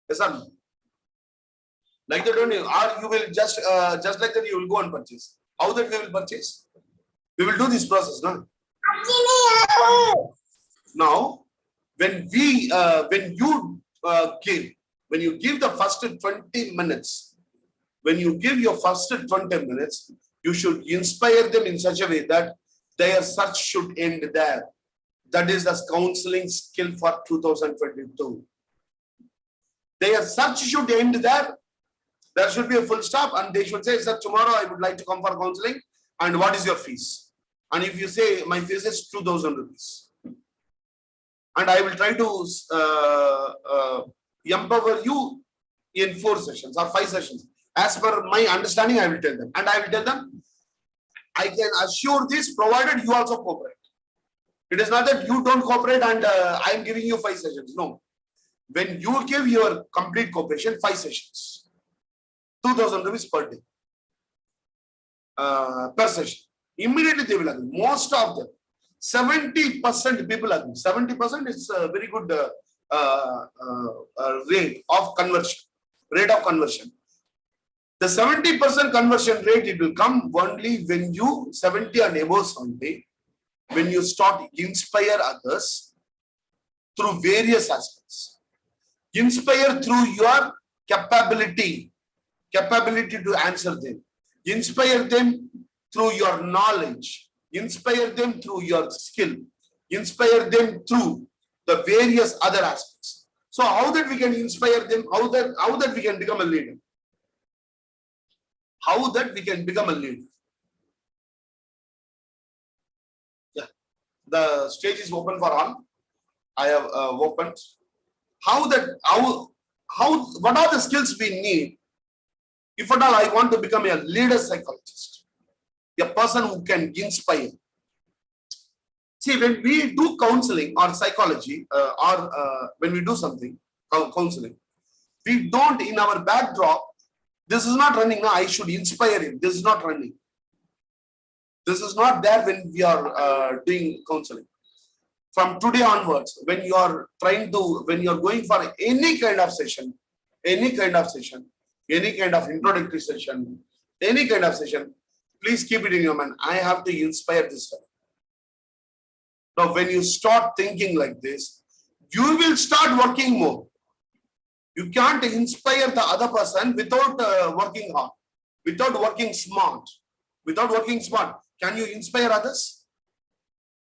Yes, sir. Like that only, or you will just like that you will go and purchase. How that we will purchase? We will do this process, no? Now, when you give the first 20 minutes, when you give your first 20 minutes, you should inspire them in such a way that their search should end there. That is the counseling skill for 2022. Their search should end there. There should be a full stop, and they should say, sir, tomorrow I would like to come for counseling, and what is your fees? And if you say, my fees is 2,000 rupees, and I will try to empower you in 4 sessions or 5 sessions. As per my understanding, I will tell them. And I will tell them, I can assure this provided you also cooperate. It is not that you don't cooperate and I am giving you 5 sessions. No. When you give your complete cooperation, 5 sessions, 2,000 rupees per day, per session. Immediately they will agree. Most of them, 70% people agree. 70% is a very good rate of conversion. The 70% conversion rate, it will come only when you 70 and above 70, when you start inspire others through various aspects. Inspire through your capability to answer them. Inspire them through your knowledge. Inspire them through your skill. Inspire them through the various other aspects. So how that we can inspire them? How that we can become a leader? How that we can become a leader? Yeah, the stage is open for all. I have opened. What are the skills we need? If at all I want to become a leader psychologist, a person who can inspire. See, when we do counseling or psychology, when we do something, counseling, we don't, in our backdrop, this is not running. No, I should inspire him. This is not running. This is not there when we are doing counseling. From today onwards, when you are going for any kind of session, any kind of introductory session, any kind of session, please keep it in your mind. I have to inspire this fellow. Now, when you start thinking like this, you will start working more. You can't inspire the other person without working hard, without working smart. Without working smart, can you inspire others?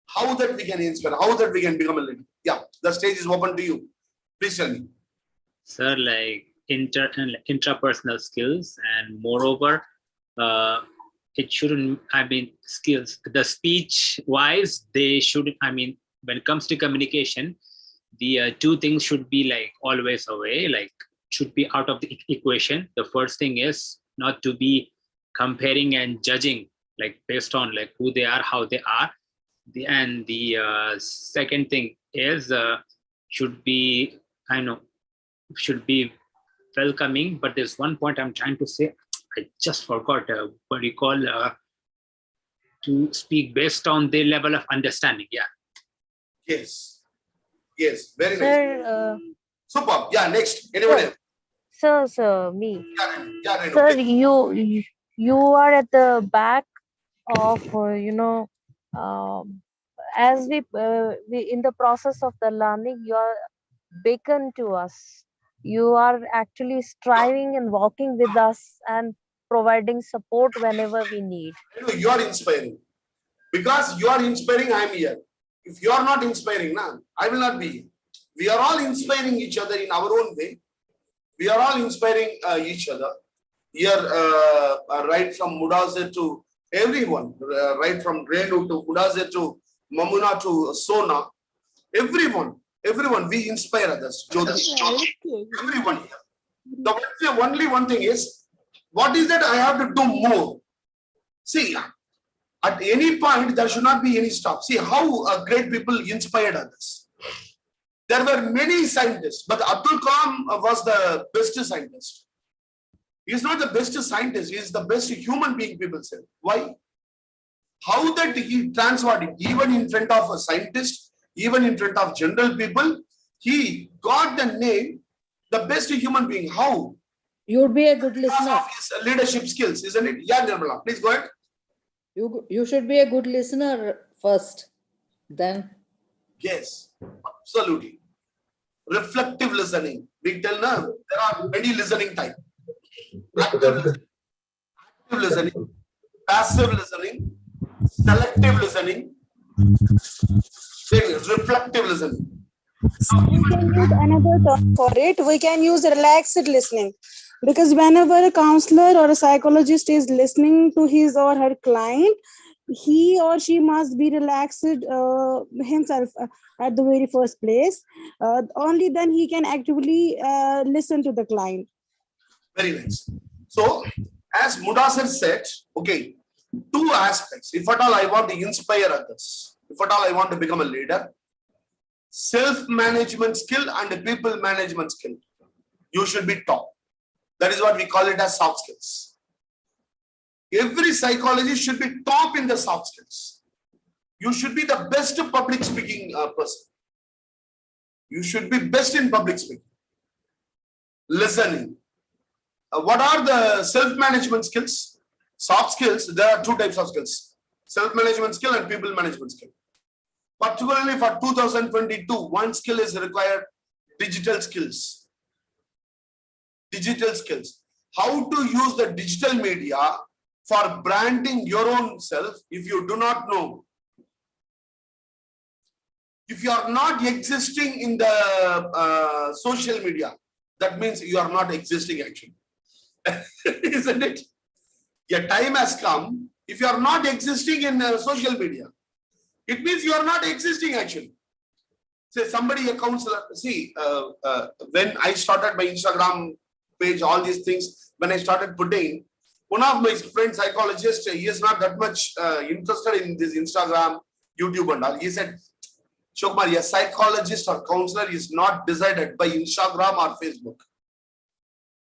How that we can inspire? How that we can become a leader? Yeah, the stage is open to you. Please tell me. Sir, like intrapersonal skills, and moreover, it shouldn't, skills, the speech wise, they should, when it comes to communication, the 2 things should be like always away, like should be out of the equation. The first thing is not to be comparing and judging, like based on like who they are, how they are. And the second thing is should be welcoming. But there's one point I'm trying to say, I just forgot what you call to speak based on their level of understanding. Yeah. Yes, very nice. Sir, Super. Yeah, next. Anybody else? Sir, me. Yeah, Sir, okay. you are at the back of, as we in the process of the learning, you are beacon to us. You are actually striving and walking with us and providing support whenever we need. You are inspiring. Because you are inspiring, I am here. If you are not inspiring, I will not be here. We are all inspiring each other in our own way. We are all inspiring each other. Here, right from Mudassir to everyone, right from Renu to Mudassir to Mamuna to Sona, everyone, we inspire others. Everyone here. The only one thing is, what is that I have to do more? See, at any point, there should not be any stop. See how great people inspired others. There were many scientists, but Abdul Kalam was the best scientist. He is not the best scientist, he is the best human being, people say. Why? How that he transferred it, even in front of a scientist, even in front of general people, he got the name, the best human being. How? You would be a good listener. Of his leadership skills, isn't it? Yeah, Nirmala, please go ahead. You should be a good listener first. Then. Yes, absolutely. Reflective listening. We tell now there are many listening type. Active listening, passive listening, selective listening, then reflective listening. We can use another term for it. We can use relaxed listening. Because whenever a counselor or a psychologist is listening to his or her client, he or she must be relaxed himself at the very first place. Only then he can actively listen to the client. Very nice. So, as Mudasar said, okay, two aspects. If at all I want to inspire others, if at all I want to become a leader, self-management skill and people management skill, you should be top. That is what we call it as soft skills. Every psychologist should be top in the soft skills. You should be the best public speaking person. You should be best in public speaking. Listening. What are the self-management skills? Soft skills, there are two types of skills. Self-management skill and people management skill. Particularly for 2022, one skill is required, digital skills. Digital skills. How to use the digital media for branding your own self if you do not know. If you are not existing in the social media, that means you are not existing actually. Isn't it? Your time has come. If you are not existing in social media, it means you are not existing actually. Say somebody, a counselor, see, when I started my Instagram page, all these things, when I started putting, one of my friend psychologists, he is not that much interested in this Instagram, YouTube and all. He said, Shokmar, a psychologist or counselor is not decided by Instagram or Facebook.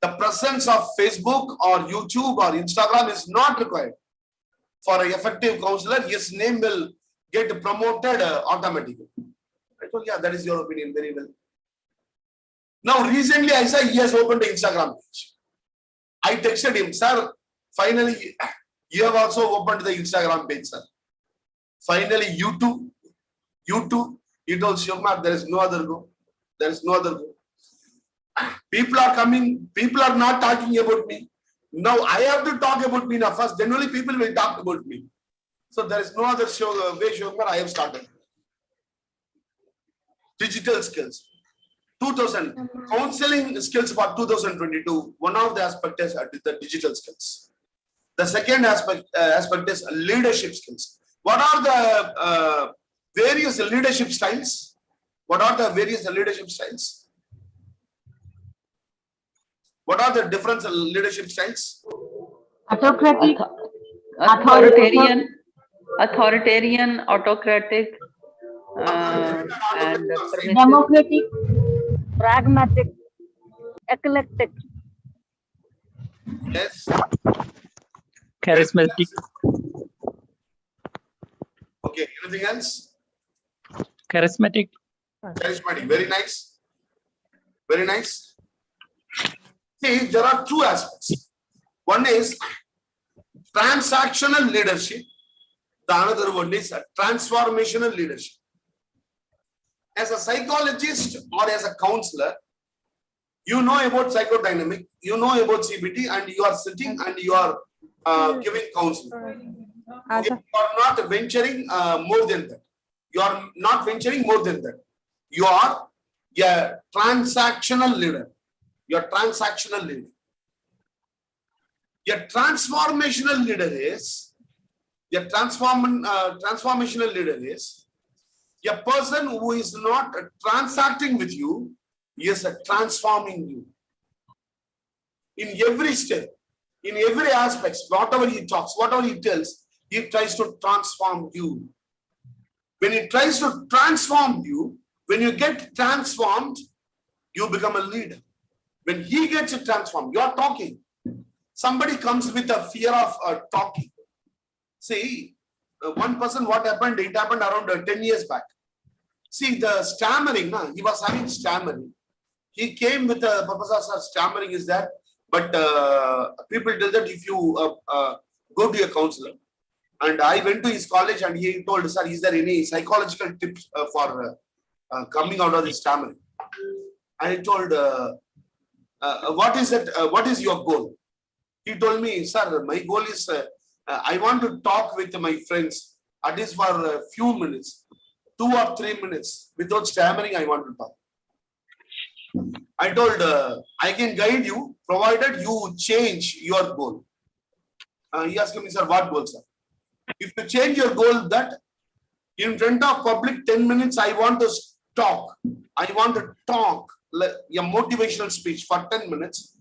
The presence of Facebook or YouTube or Instagram is not required. For an effective counselor, his name will get promoted automatically. I told, yeah, that is your opinion, very well. Now, recently I saw he has opened the Instagram page. I texted him, sir, finally, you have also opened the Instagram page, sir. Finally, you too. He told Shivkumar, there is no other go. There is no other go. People are coming, people are not talking about me. Now I have to talk about me now first, then only people will talk about me. So there is no other way, Shivkumar, I have started. Digital skills. 2000 counseling skills for 2022. One of the aspects is the digital skills. The second aspect is leadership skills. What are the various leadership styles? What are the various leadership styles? What are the different leadership styles? Autocratic, authoritarian, autocratic, and democratic, Pragmatic, eclectic. Yes. Charismatic. Okay, anything else? Charismatic. Charismatic, very nice. Very nice. See, there are two aspects. One is transactional leadership. The another one is transformational leadership. As a psychologist or as a counselor, you know about psychodynamic, you know about CBT, and you are sitting and you are giving counseling. Okay, you are not venturing more than that. You are not venturing more than that. You are a transactional leader. You are transactional leader. A transformational leader is transformational leader is a person who is not transacting with you, he is transforming you. In every step, in every aspect, whatever he talks, whatever he tells, he tries to transform you. When he tries to transform you, when you get transformed, you become a leader. When he gets transformed, you are talking. Somebody comes with a fear of talking. See, one person, what happened? It happened around 10 years back. See, the stammering, he was having stammering. He came with the purpose of stammering is that But people tell that if you go to a counselor, and I went to his college and he told, sir, is there any psychological tips for coming out of this stammering? I told, what is it? What is your goal? He told me, sir, my goal is I want to talk with my friends, at least for a few minutes, 2 or 3 minutes, without stammering. I want to talk. I told, I can guide you, provided you change your goal. He asked me, sir, what goal, sir? If you change your goal that in front of public 10 minutes, I want to talk. I want to talk a motivational speech for 10 minutes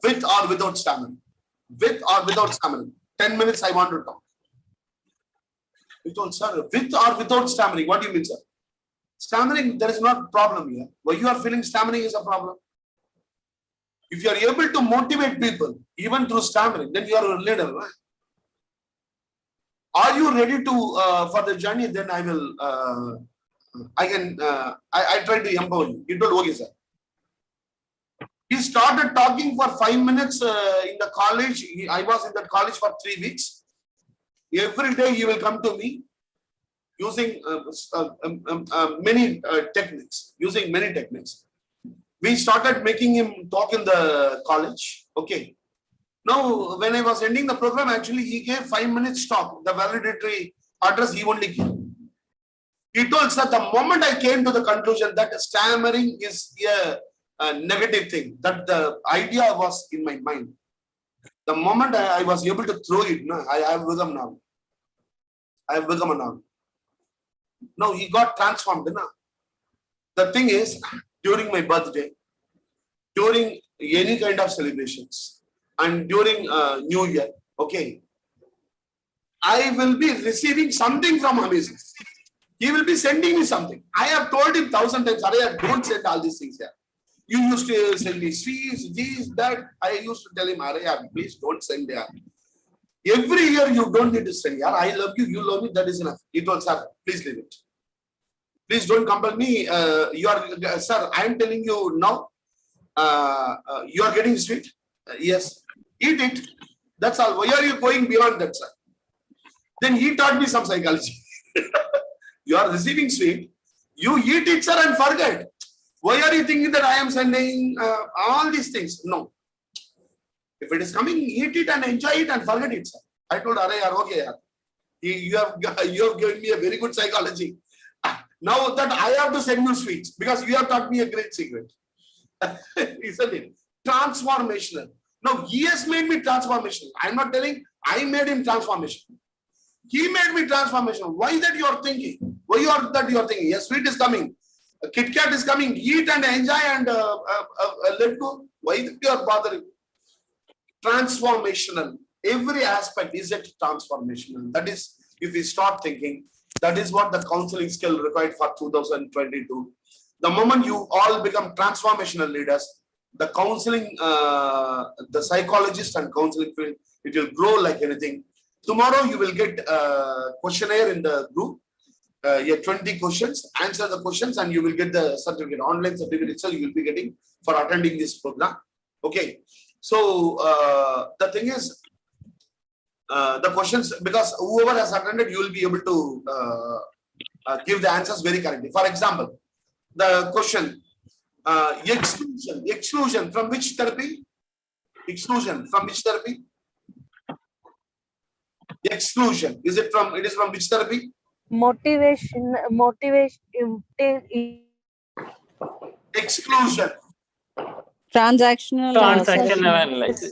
with or without stammering. With or without stammering. 10 minutes, I want to talk. He told, sir, with or without stammering, what do you mean, sir? Stammering, there is not a problem here. Why you are feeling stammering is a problem? If you are able to motivate people, even through stammering, then you are a leader, right? Are you ready to for the journey? Then I will. I try to empower you. He told, okay, sir. He started talking for 5 minutes in the college. I was in that college for 3 weeks. Every day he will come to me using many techniques. We started making him talk in the college. Okay. Now, when I was ending the program, actually, he gave 5 minutes talk. The valedictory address he only gave. He told us that the moment I came to the conclusion that stammering is a negative thing, that the idea was in my mind. The moment I was able to throw it, no, I have become now. I have become a now. Now he got transformed. No? The thing is, during my birthday, during any kind of celebrations, and during New Year, okay, I will be receiving something from Amazing. He will be sending me something. I have told him 1,000 times, Arey, don't send all these things here. You used to send me sweets, this, that. I used to tell him, Arey, please don't send there. Every year you don't need to send here. I love you, you love me, that is enough. He told, sir, please leave it. Please don't compel me. Sir, I am telling you now, you are getting sweet. Yes, eat it. That's all. Why are you going beyond that, sir? Then he taught me some psychology. You are receiving sweet. You eat it, sir, and forget. Why are you thinking that I am sending all these things? No. If it is coming, eat it and enjoy it and forget it, sir. I told Arey, okay, you have given me a very good psychology. Now that I have to send you sweets because you have taught me a great secret. Isn't it? Transformational. No, he has made me transformational. I'm not telling I made him transformational. He made me transformational. Why that you are thinking? Why you are thinking? Yes, sweet is coming. A Kit Kat is coming. Eat and enjoy and let go. Why that you are bothering? Transformational. Every aspect is it transformational. That is, if we start thinking, that is what the counseling skill required for 2022. The moment you all become transformational leaders, the counseling, the psychologist and counseling field, it will grow like anything. Tomorrow you will get a questionnaire in the group, 20 questions, answer the questions and you will get the certificate, online certificate itself you will be getting for attending this program. Okay. So the thing is, the questions, because whoever has attended, you will be able to give the answers very correctly. For example, the question, exclusion from which therapy? Exclusion from which therapy? Exclusion, it is from which therapy? Motivation. Exclusion. Transactional analysis. Transactional analysis. This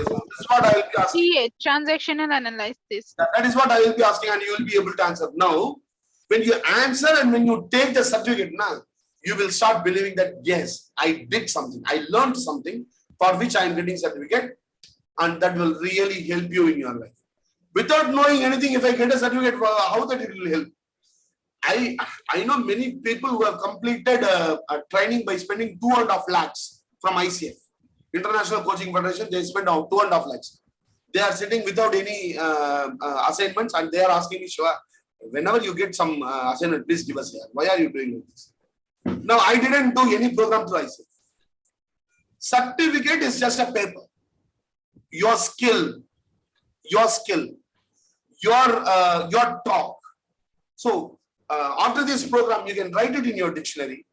is what I will be asking. Transactional analysis. That is what I will be asking and you will be able to answer. Now, when you answer and when you take the certificate now, you will start believing that, yes, I did something. I learned something for which I am getting certificate and that will really help you in your life. Without knowing anything, if I get a certificate, how that it will help? I know many people who have completed a training by spending 2.5 lakhs from ICF, International Coaching Federation. They spend 2.5 lakhs. They are sitting without any assignments and they are asking me, Shiva, whenever you get some assignment, please give us here. Why are you doing this? Now, I didn't do any program through ICF. Certificate is just a paper. Your skill, your talk. So after this program, you can write it in your dictionary.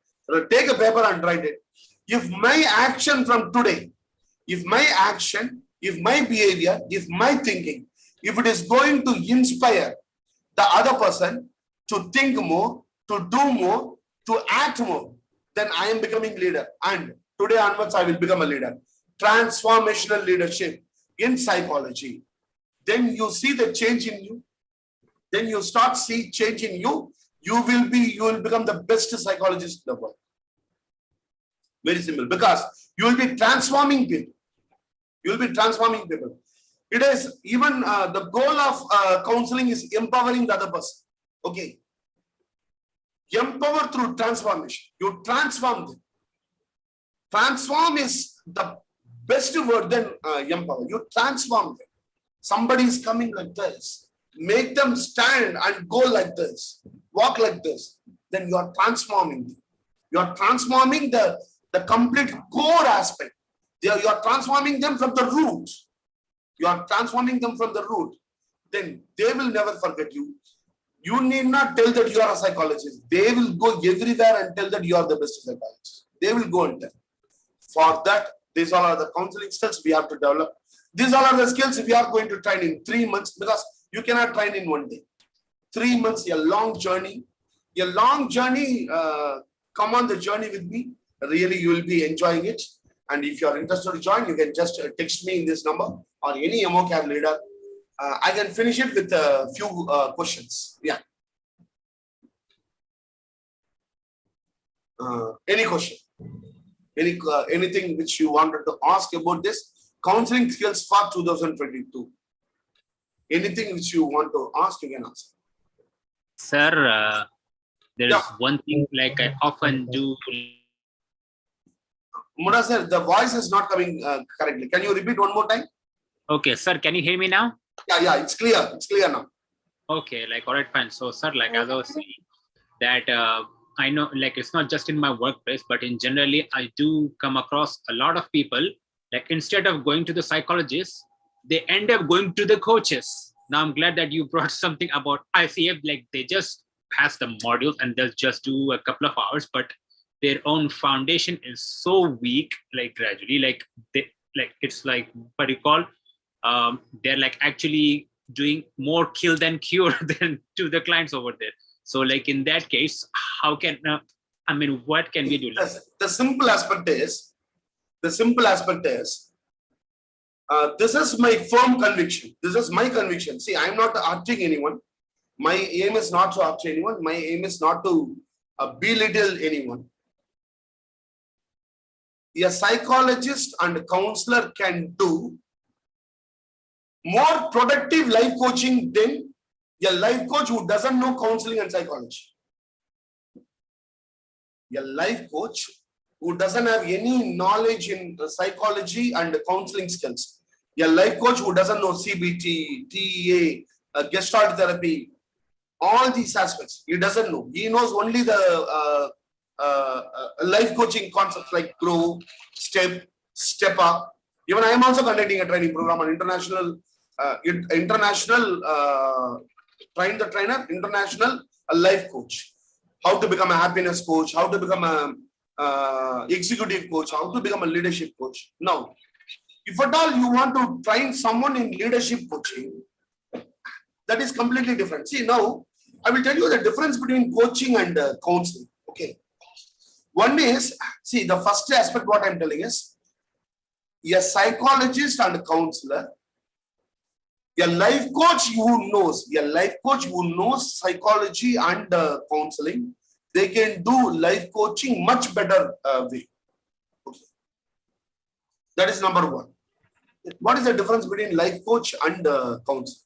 Take a paper and write it. If my action from today, if my action, if my behavior, if my thinking, if it is going to inspire the other person to think more, to do more, to act more, then I am becoming leader. And today onwards, I will become a leader. Transformational leadership in psychology. Then you see the change in you. Then you start see change in you. You will become the best psychologist in the world. Very simple, because you will be transforming people. You will be transforming people. It is even the goal of counseling is empowering the other person. Okay. Empower through transformation. You transform them. Transform is the best word than empower. You transform them. Somebody is coming like this. Make them stand and go like this. Walk like this. Then you are transforming them. You are transforming the complete core aspect. You are transforming them from the root. You are transforming them from the root. Then they will never forget you. You need not tell that you are a psychologist. They will go everywhere and tell that you are the best psychologist. They will go and tell. For that, these all are the counseling skills we have to develop. These all are the skills we are going to train in 3 months, because you cannot train in 1 day. 3 months, a long journey. A long journey. Come on the journey with me. Really, you will be enjoying it. And if you are interested to join, you can just text me in this number or any MOCAB leader. I can finish it with a few questions. Yeah. Any question? Anything which you wanted to ask about this? Counseling skills for 2022. Anything which you want to ask, you can ask. Sir, there is one thing like I often do. Muna sir, the voice is not coming correctly. Can you repeat one more time? Okay, sir, can you hear me now? Yeah, it's clear. It's clear now. Okay, like, all right, fine. So, sir, like, as I was saying, that I know, like, it's not just in my workplace, but in generally, I do come across a lot of people, like, instead of going to the psychologist, they end up going to the coaches. Now, I'm glad that you brought something about ICF, like, they just pass the modules and they'll just do a couple of hours, but their own foundation is so weak, like, gradually, like, it's like, what you call, they're like actually doing more kill than cure than to the clients over there. So like in that case, how can, what can we do? The simple aspect is, this is my firm conviction. This is my conviction. See, I'm not arching anyone. My aim is not to arch anyone. My aim is not to belittle anyone. A psychologist and a counselor can do more productive life coaching than a life coach who doesn't know counseling and psychology. A life coach who doesn't have any knowledge in psychology and counseling skills. A life coach who doesn't know CBT, TEA, Gestalt therapy, all these aspects. He doesn't know. He knows only the life coaching concepts like grow, step up. Even I am also conducting a training program on international train the trainer, international life coach. How to become a happiness coach, how to become a executive coach, how to become a leadership coach. Now, if at all you want to train someone in leadership coaching, that is completely different. See, now I will tell you the difference between coaching and counseling. Okay. One is, see, the first aspect what I'm telling is, a psychologist and a counselor, a life coach who knows psychology and counseling, they can do life coaching much better way. Okay. That is number one. What is the difference between life coach and counselor?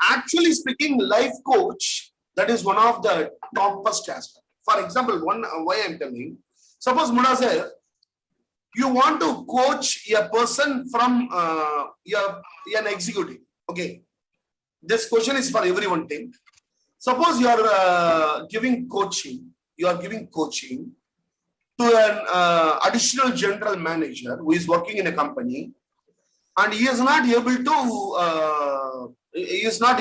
Actually speaking, life coach, that is one of the topmost aspects. For example, why I'm telling, suppose Muna sir, you want to coach a person from an executive. Okay. This question is for everyone. Suppose you are giving coaching. to an additional general manager who is working in a company, and he is not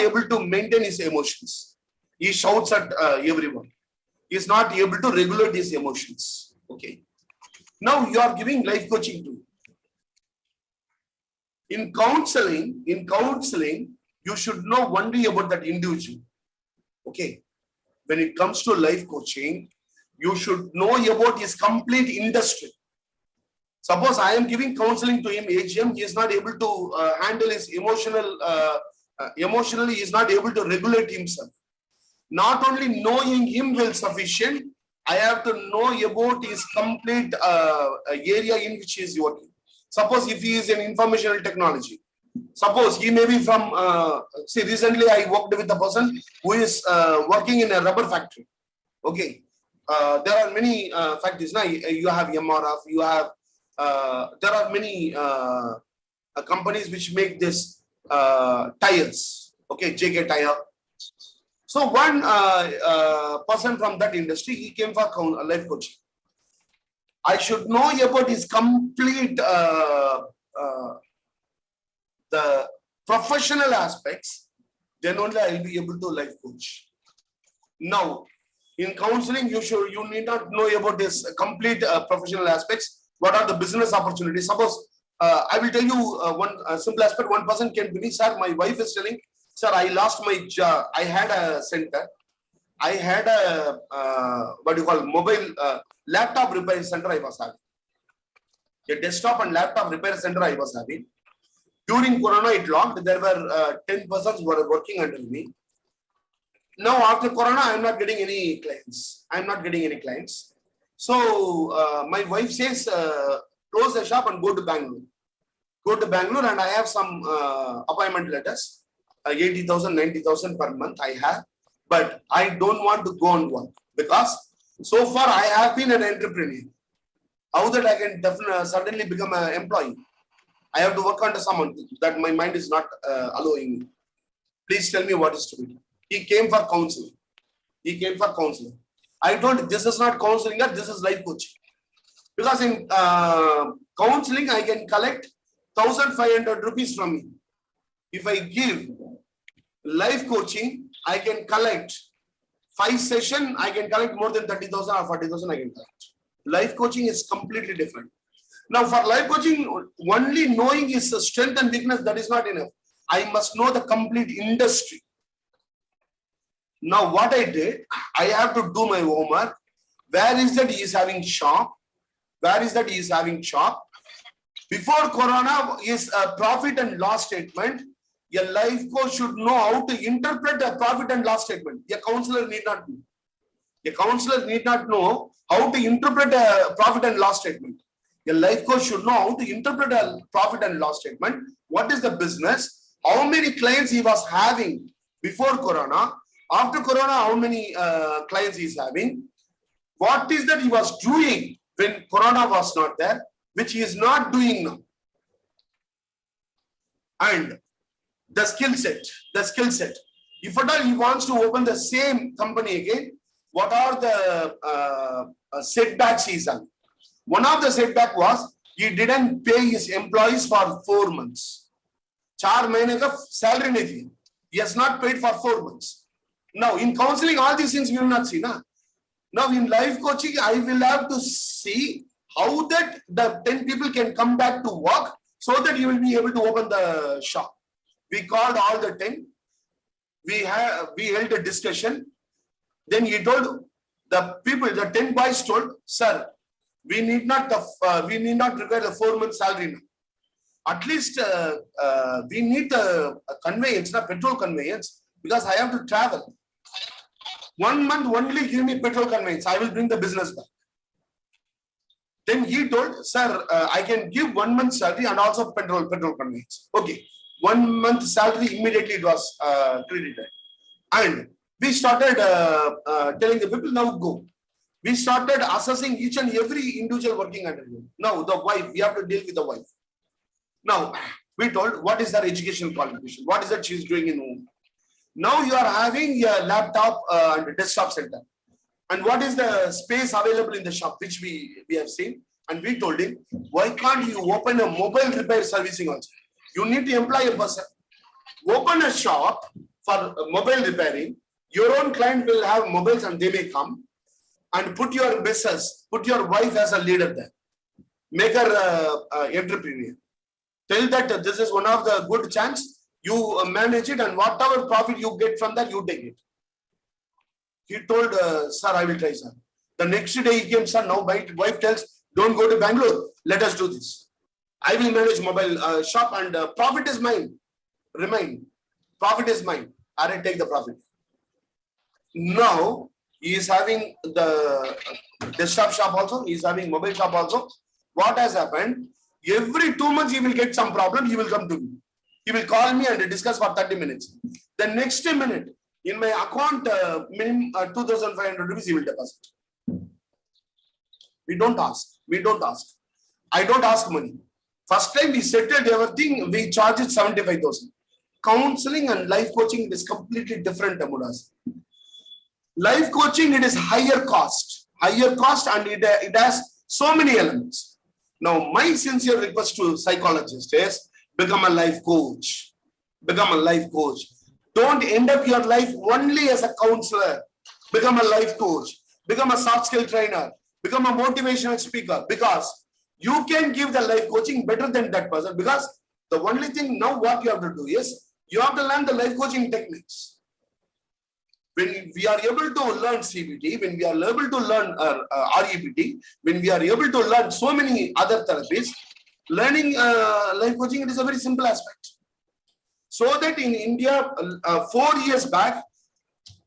able to maintain his emotions. He shouts at everyone. He is not able to regulate his emotions. Okay. Now you are giving life coaching too. In counseling, you should know only about that individual. Okay. When it comes to life coaching, you should know about his complete industry. Suppose I am giving counseling to him, AGM, he is not able to handle his emotionally, he is not able to regulate himself. Not only knowing him will sufficient, I have to know about his complete area in which he is working. Suppose if he is in informational technology, suppose he may be from, see, recently I worked with a person who is working in a rubber factory. Okay. There are many factories. Now you have MRF, you have, there are many companies which make this tires. Okay, JK Tire. So one person from that industry, he came for life coaching. I should know about his complete the professional aspects, then only I will be able to life coach. Now, in counseling, you need not know about this complete professional aspects. What are the business opportunities? Suppose I will tell you one simple aspect. One person came to me, sir, my wife is telling, sir, I lost my job. I had a center. I had a what do you call mobile laptop repair center I was having. A desktop and laptop repair center I was having. During Corona, it locked. There were 10 persons who were working under me. Now, after Corona, I am not getting any clients. I am not getting any clients. So, my wife says, close the shop and go to Bangalore. Go to Bangalore, and I have some appointment letters. 80,000, 90,000 per month I have. But I don't want to go on work because so far I have been an entrepreneur. How that I can definitely suddenly become an employee? I have to work under someone that my mind is not allowing me. Please tell me what is to be done. He came for counseling. He came for counseling. I told him, this is not counseling, this is life coaching. Because in counseling, I can collect 1,500 rupees from him. If I give life coaching, I can collect 5 sessions, I can collect more than 30,000 or 40,000 I can collect. Life coaching is completely different. Now for life coaching, only knowing his strength and weakness, that is not enough. I must know the complete industry. Now what I did, I have to do my homework. Where is that he is having shop? Where is that he is having shop? Before Corona is a profit and loss statement. A life coach should know how to interpret a profit and loss statement. A counselor need not know. A counselor need not know how to interpret a profit and loss statement. A life coach should know how to interpret a profit and loss statement. What is the business? How many clients he was having before Corona? After Corona, how many clients he is having? What is that he was doing when Corona was not there, which he is not doing now? And the skill set. If at all he wants to open the same company again, what are the setbacks he is having? One of the setback was he didn't pay his employees for 4 months. 4 months of salary nahi thi. He has not paid for 4 months. Now in counseling, all these things we will not see. Now in life coaching, I will have to see how that the 10 people can come back to work so that you will be able to open the shop. We called all the 10. We held a discussion. Then he told the people, the 10 boys told, sir, we need not require the 4 months salary now. At least we need a conveyance, not petrol conveyance, because I have to travel. 1 month only give me petrol conveyance. I will bring the business back. Then he told, sir, I can give 1 month salary and also petrol conveyance. Okay. 1 month salary, immediately it was credited. And we started telling the people, now go. We started assessing each and every individual working under him. Now the wife, we have to deal with the wife. Now we told what is their education qualification, what is that she is doing in home. Now you are having a laptop and a desktop center. And what is the space available in the shop, which we have seen? And we told him, why can't you open a mobile repair servicing also? You need to employ a person. Open a shop for mobile repairing. Your own client will have mobiles and they may come. And put your business, put your wife as a leader there. Make her entrepreneur. Tell that this is one of the good chance. You manage it, and whatever profit you get from that, you take it. He told, sir, I will try, sir. The next day he came, sir, now my wife tells, don't go to Bangalore. Let us do this. I will manage mobile shop and profit is mine. Remain. Profit is mine. I take the profit. Now, he is having the desktop shop also. He is having mobile shop also. What has happened? Every 2 months he will get some problem. He will come to me. He will call me and discuss for 30 minutes. The next minute, in my account, minimum 2,500 rupees he will deposit. We don't ask. We don't ask. I don't ask money. First time we settled everything, we charge it 75,000. Counseling and life coaching, it is completely different, Mudas. Life coaching, it is higher cost and it has so many elements. Now, my sincere request to psychologists is become a life coach. Become a life coach. Don't end up your life only as a counselor. Become a life coach. Become a soft skill trainer. Become a motivational speaker, because you can give the life coaching better than that person. Because the only thing now what you have to do is you have to learn the life coaching techniques. When we are able to learn CBT, when we are able to learn REBT, when we are able to learn so many other therapies, learning life coaching, it is a very simple aspect. So that in India, 4 years back,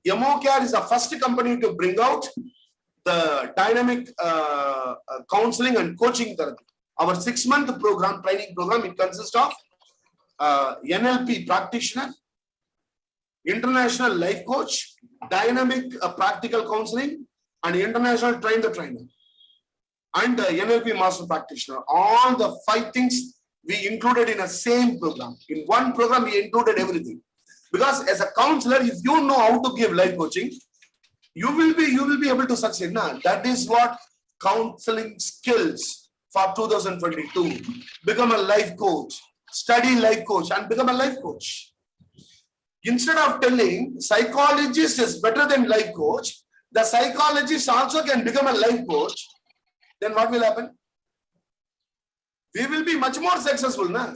EmoCare is the first company to bring out the dynamic counseling and coaching therapy. Our 6-month program, training program, it consists of NLP practitioner, international life coach, dynamic practical counseling, and international train the trainer, and NLP master practitioner. All the 5 things we included in a same program. In one program, we included everything. Because as a counselor, if you know how to give life coaching, you will be able to succeed. Nah, that is what counseling skills for 2022. Become a life coach, study life coach, and become a life coach. Instead of telling psychologist is better than life coach, the psychologist also can become a life coach, then what will happen? We will be much more successful. Nah?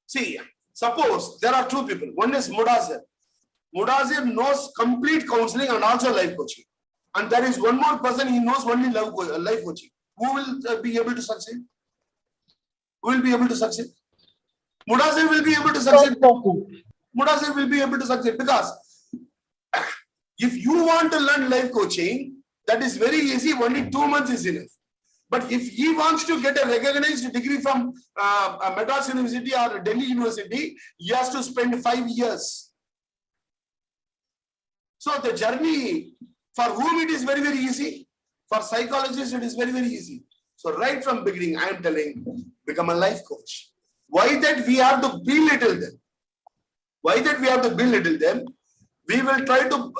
See, suppose there are 2 people. One is Mudazir. Mudazir knows complete counseling and also life coaching. And there is one more person, he knows only life coaching. Who will be able to succeed? Who will be able to succeed? Mudazir will be able to succeed. Mudazir will be able to succeed, because if you want to learn life coaching, that is very easy, only 2 months is enough. But if he wants to get a recognized degree from Madras University or Delhi University, he has to spend 5 years. So the journey, for whom it is very, very easy, for psychologists it is very, very easy. So right from beginning, I am telling, become a life coach. Why that we have to belittle them? Why that we have to belittle them? We will try to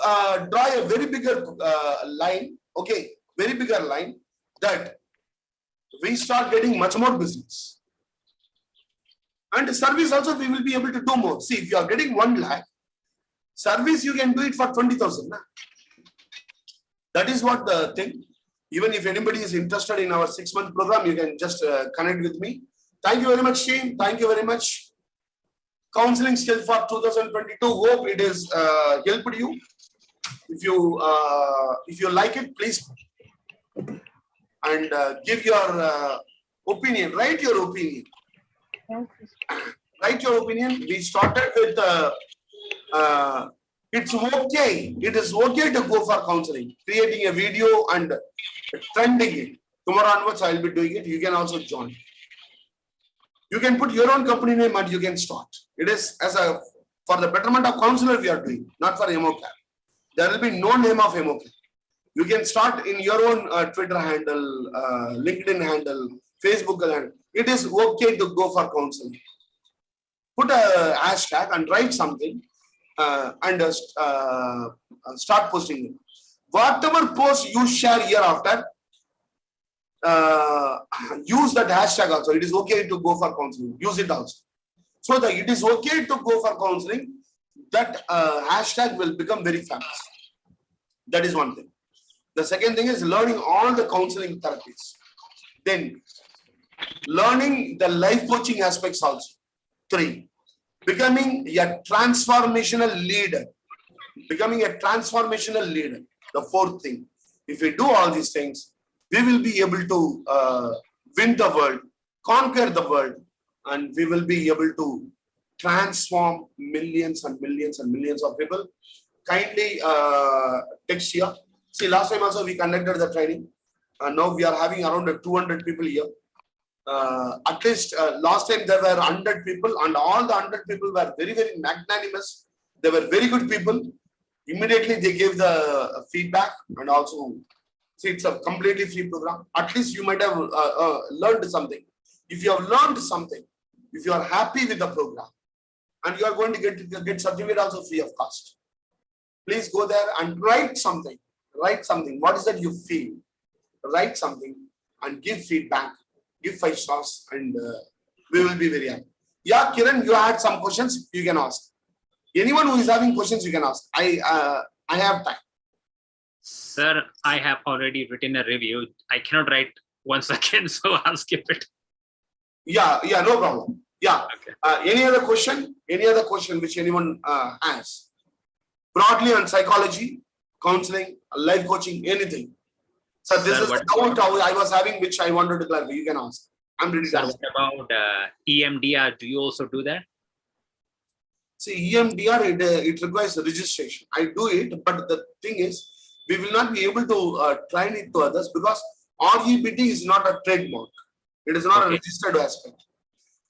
draw a very bigger line, okay, very bigger line, that we start getting much more business. And service also we will be able to do more. See, if you are getting 1 lakh, service you can do it for 20,000. That is what the thing. Even if anybody is interested in our 6-month program, you can just connect with me. Thank you very much, team. Thank you very much. Counseling skills for 2022. Hope it is helped you. If you like it, please and give your opinion. Write your opinion. Write your opinion. We started with it's okay. It is okay to go for counseling. Creating a video and trending it. Tomorrow onwards, I will be doing it. You can also join. You can put your own company name and you can start. It is for the betterment of counselor we are doing, not for EmoCare. There will be no name of EmoCare. You can start in your own Twitter handle, LinkedIn handle, Facebook handle. It is okay to go for counseling. Put a hashtag and write something and start posting it. Whatever post you share hereafter, use that hashtag also. It is okay to go for counseling. Use it also. So that it is okay to go for counseling, that hashtag will become very famous. That is one thing. The second thing is learning all the counseling therapies. Then learning the life coaching aspects also. 3, becoming a transformational leader. Becoming a transformational leader. The 4th thing. If we do all these things, we will be able to win the world, conquer the world, and we will be able to transform millions and millions and millions of people. Kindly text here. See, last time also we conducted the training. Now we are having around 200 people here. At least last time there were 100 people, and all the 100 people were very, very magnanimous. They were very good people. Immediately they gave the feedback, and also see, it's a completely free program. At least you might have learned something. If you have learned something, if you are happy with the program, and you are going to get certificate also free of cost, please go there and write something. Write something. What is that you feel? Write something and give feedback. Give 5 stars, and we will be very happy. Yeah, Kiran, you had some questions. You can ask. Anyone who is having questions, you can ask. I have time. Sir, I have already written a review. I cannot write 1 second, so I'll skip it. Yeah, no problem. Yeah. Okay. Any other question? Any other question which anyone has? Broadly on psychology, counseling, life coaching, anything. So this Sir, is the doubt I was having, which I wanted to clarify. You can ask. I'm ready to Sir, ask. what about EMDR? Do you also do that? See, EMDR, it requires registration. I do it, but the thing is, we will not be able to train it to others because REBT is not a trademark. It is not a registered aspect.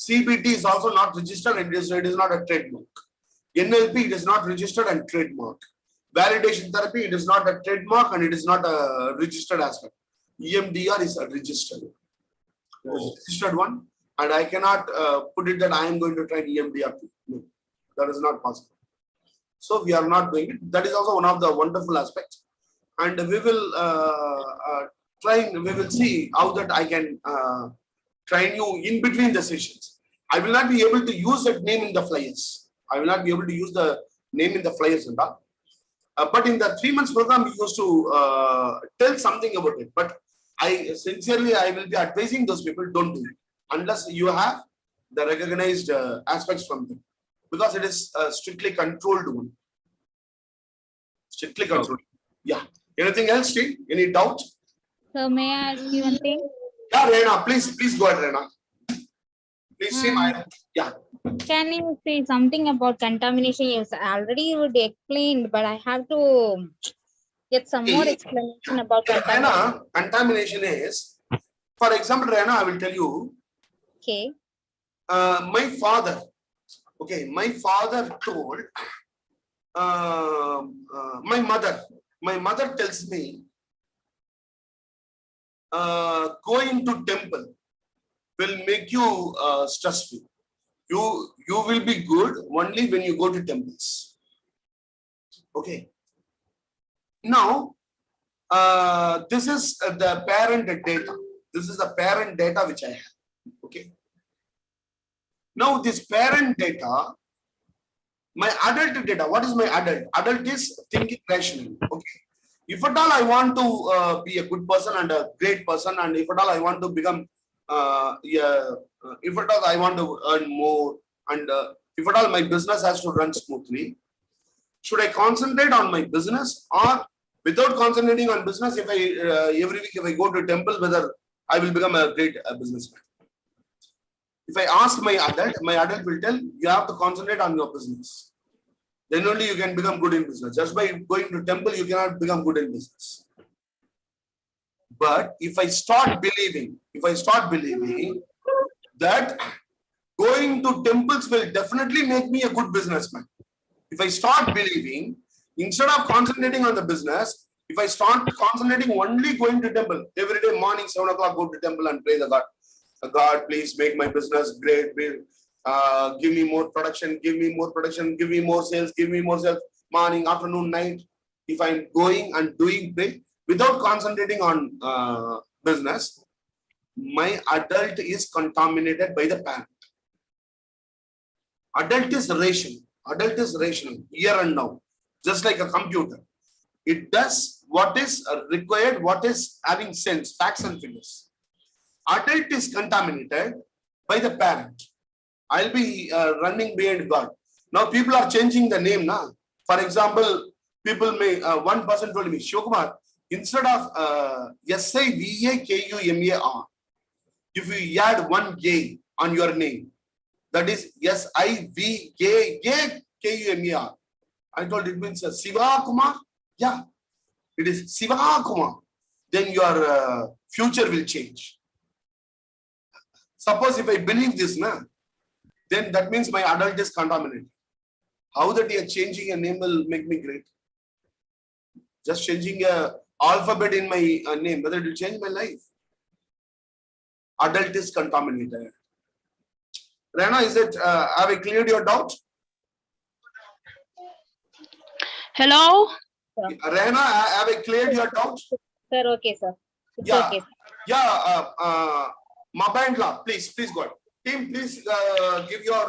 CBT is also not registered, and it is not a trademark. NLP, it is not registered and trademark. Validation therapy, it is not a trademark and it is not a registered aspect. EMDR is a registered one, and I cannot put it that I am going to try EMDR. No, that is not possible. So we are not doing it. That is also one of the wonderful aspects, and we will we will see how that I can train you in between the sessions. I will not be able to use that name in the flyers. I will not be able to use the name in the flyers and all. But in the 3 months program, we used to tell something about it. But I sincerely, I will be advising those people, don't do it unless you have the recognized aspects from them, because it is a strictly controlled one. Strictly controlled. Yeah. Anything else, Steve? Any doubt? So may I ask you one thing? Yeah, Reena, please go ahead, Reena. Please see my, yeah. Can you say something about contamination? Yes, already you would explained, but I have to get some more explanation about contamination. Reena, contamination is, for example, Reena, I will tell you. Okay. My father told my mother tells me, going to temple will make you stress-free. You will be good only when you go to temples. Okay. Now, this is the parent data. This is the parent data which I have. Okay. Now, this parent data, my adult data. What is my adult? Adult is thinking rationally. Okay. If at all I want to be a good person and a great person, and if at all I want to become if at all I want to earn more, and if at all my business has to run smoothly, should I concentrate on my business, or without concentrating on business, if I every week if I go to temple, whether I will become a great businessman? If I ask my adult will tell you have to concentrate on your business. Then only you can become good in business. Just by going to temple, you cannot become good in business. But if I start believing that going to temples will definitely make me a good businessman. If I start believing, instead of concentrating on the business, if I start concentrating only going to temple, every day morning, 7 o'clock, go to temple and pray the God. God, please make my business great. Give me more production, give me more production, give me more sales, give me more sales, morning, afternoon, night. if I'm going and doing big without concentrating on business, my adult is contaminated by the parent. Adult is rational. Adult is rational, here and now, just like a computer. It does what is required, what is having sense, facts and figures. Adult is contaminated by the parent. I'll be running behind God. Now people are changing the name now. For example, people may, one person told me, Shivkumar, instead of SIVAKUMAR, if you add one K on your name, that is SIVAKUMAR. I told it means Siva Kumar. Yeah, it is Siva Kumar. Then your future will change. Suppose if I believe this, then that means my adult is contaminated. How that you are changing a name will make me great? Just changing a alphabet in my name, whether it will change my life. Adult is contaminated. Rana, is it, have I cleared your doubt? Hello? Rana, have I cleared your doubt? Sir, okay, sir. It's Yeah. okay. Yeah, Mabandla, please go ahead. Team, please give your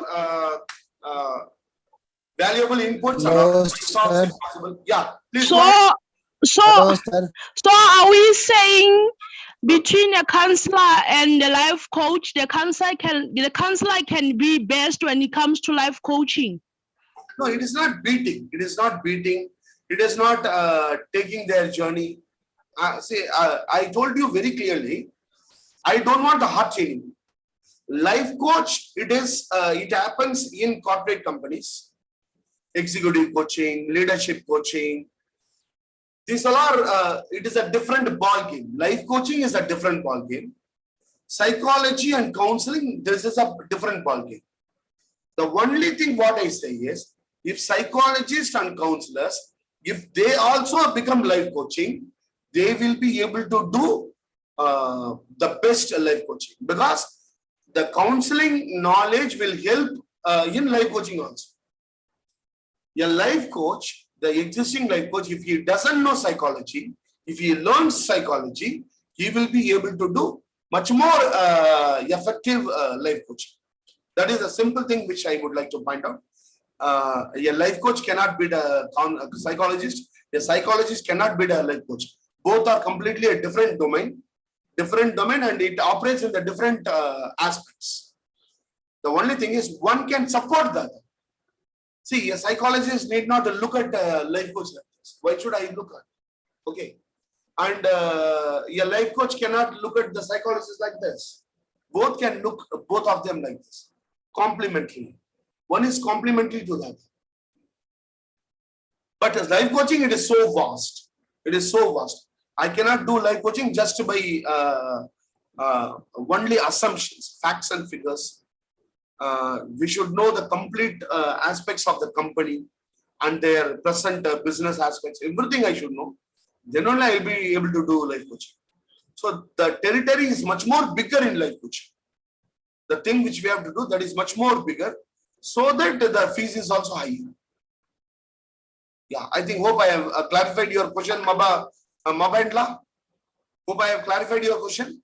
valuable inputs. Hello, If possible. Yeah, please go Hello, ahead. So are we saying between the counselor and the life coach, the counselor can be best when it comes to life coaching? No, it is not beating. It is not beating. It is not taking their journey. I told you very clearly, I don't want a hard training. Life coach, it happens in corporate companies, executive coaching, leadership coaching. These all are, it is a different ball game. Life coaching is a different ball game. Psychology and counseling, this is a different ball game. The only thing what I say is, if psychologists and counselors, if they also become life coaching, they will be able to do the best life coaching, because the counseling knowledge will help in life coaching also. A life coach, the existing life coach, if he doesn't know psychology, if he learns psychology, he will be able to do much more effective life coaching. That is a simple thing which I would like to point out. A life coach cannot beat a psychologist. A psychologist cannot beat a life coach. Both are completely a different domain, and it operates in the different aspects. The only thing is one can support the other. See, a psychologist need not look at a life coach like this. Why should I look at? Okay. And a life coach cannot look at the psychologist like this. Both can look, both of them like this. Complementary. One is complementary to the other. But as life coaching, it is so vast. It is so vast. I cannot do life coaching just by only assumptions, facts and figures. We should know the complete aspects of the company and their present business aspects. Everything I should know. Then only I will be able to do life coaching. So the territory is much more bigger in life coaching. The thing which we have to do, that is much more bigger, so that the fees is also higher. Yeah, I think, hope I have clarified your question, Mabandla. Hope I have clarified your question.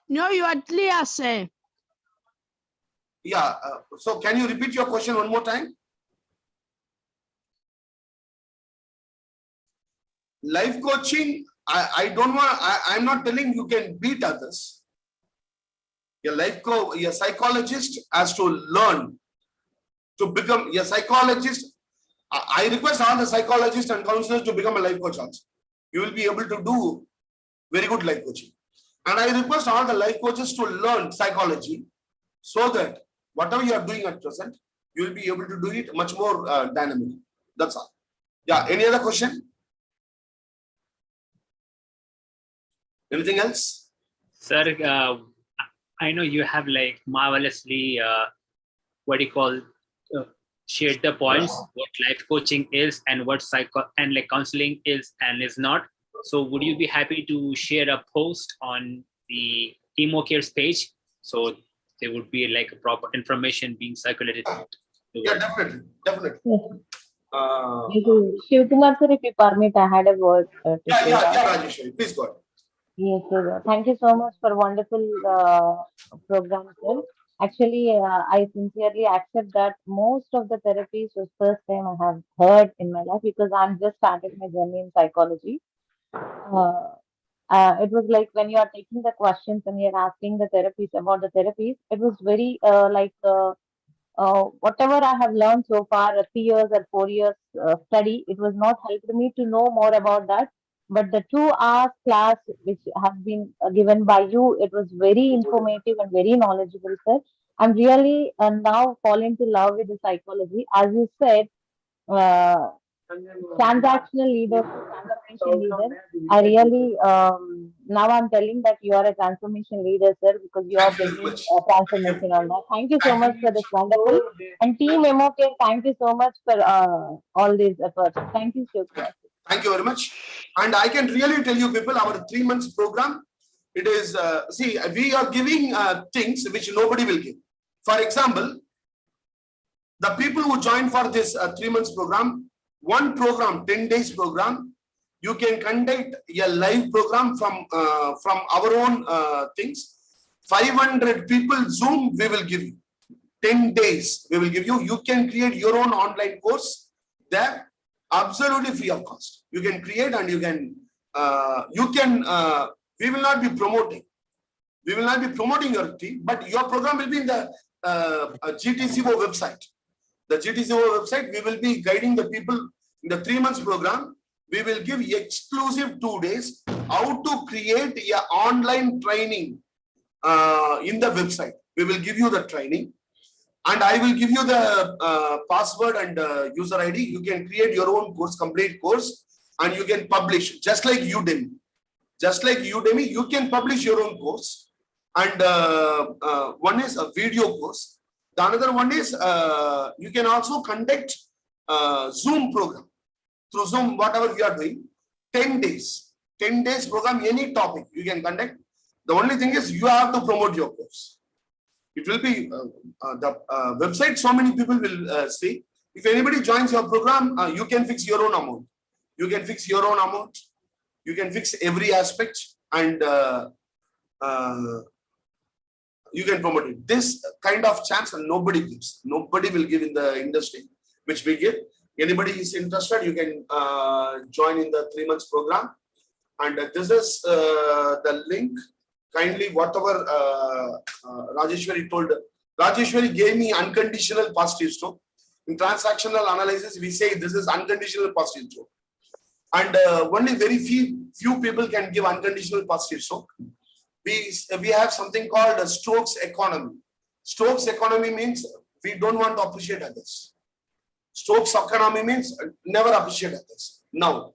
No, you are clear, sir. Yeah, so can you repeat your question one more time? Life coaching, I'm not telling you can beat others. Your psychologist has to learn to become a psychologist. I request all the psychologists and counselors to become a life coach also. You will be able to do very good life coaching. And I request all the life coaches to learn psychology, so that whatever you are doing at present, you will be able to do it much more dynamically. That's all. Yeah, any other question? Anything else? Sir, I know you have like marvelously, what do you call, shared the points, what life coaching is and what like counseling is and is not. So would you be happy to share a post on the EmoCares page? So there would be like a proper information being circulated. Yeah, definitely, definitely. Shivkumar sir, if you permit, I had a word to say that. Yeah, Rajeshwari, please go ahead. Yes, sir. Thank you so much for wonderful program, sir. Actually, I sincerely accept that most of the therapies was first time I have heard in my life because I'm just started my journey in psychology. It was like when you are taking the questions and you're asking the therapies about the therapies, it was very whatever I have learned so far, 3 years or 4 years study, it was not helped me to know more about that. But the 2 hours class which has been given by you, it was very informative and very knowledgeable, sir. I'm really now falling to love with the psychology. As you said, transactional leader, transformation leader. I really now I'm telling that you are a transformation leader, sir, because you are bringing transformation on that. Thank you so much for this wonderful and team MOK. Thank you so much for all these efforts. Thank you, Shukla. Thank you very much. And I can really tell you people, our 3 months program, it is, see, we are giving things which nobody will give. For example, the people who join for this 3 months program, one program, 10 days program, you can conduct a live program from our own things. 500 people Zoom, we will give you. 10 days, we will give you. You can create your own online course there, absolutely free of cost. You can create and we will not be promoting. We will not be promoting your team, but your program will be in the GTCO website. The GTCO website, we will be guiding the people in the 3 months program. We will give exclusive 2 days how to create a online training in the website. We will give you the training and I will give you the password and user ID. You can create your own course, complete course, and you can publish just like Udemy. Just like Udemy, you can publish your own course. And one is a video course. The another one is you can also conduct Zoom program through Zoom, whatever we are doing. 10 days program, any topic you can conduct. The only thing is you have to promote your course. It will be the website. So many people will see. If anybody joins your program, you can fix your own amount. You can fix your own amount. You can fix every aspect and you can promote it. This kind of chance nobody gives. Nobody will give in the industry, which we give. Anybody is interested, you can join in the 3 months program. And this is the link. Kindly, whatever Rajeshwari told. Rajeshwari gave me unconditional positive stroke. In transactional analysis, we say this is unconditional positive stroke. And only very few people can give unconditional positive stroke. We have something called a Stokes economy. Stokes economy means we don't want to appreciate others. Stokes economy means never appreciate others. Now,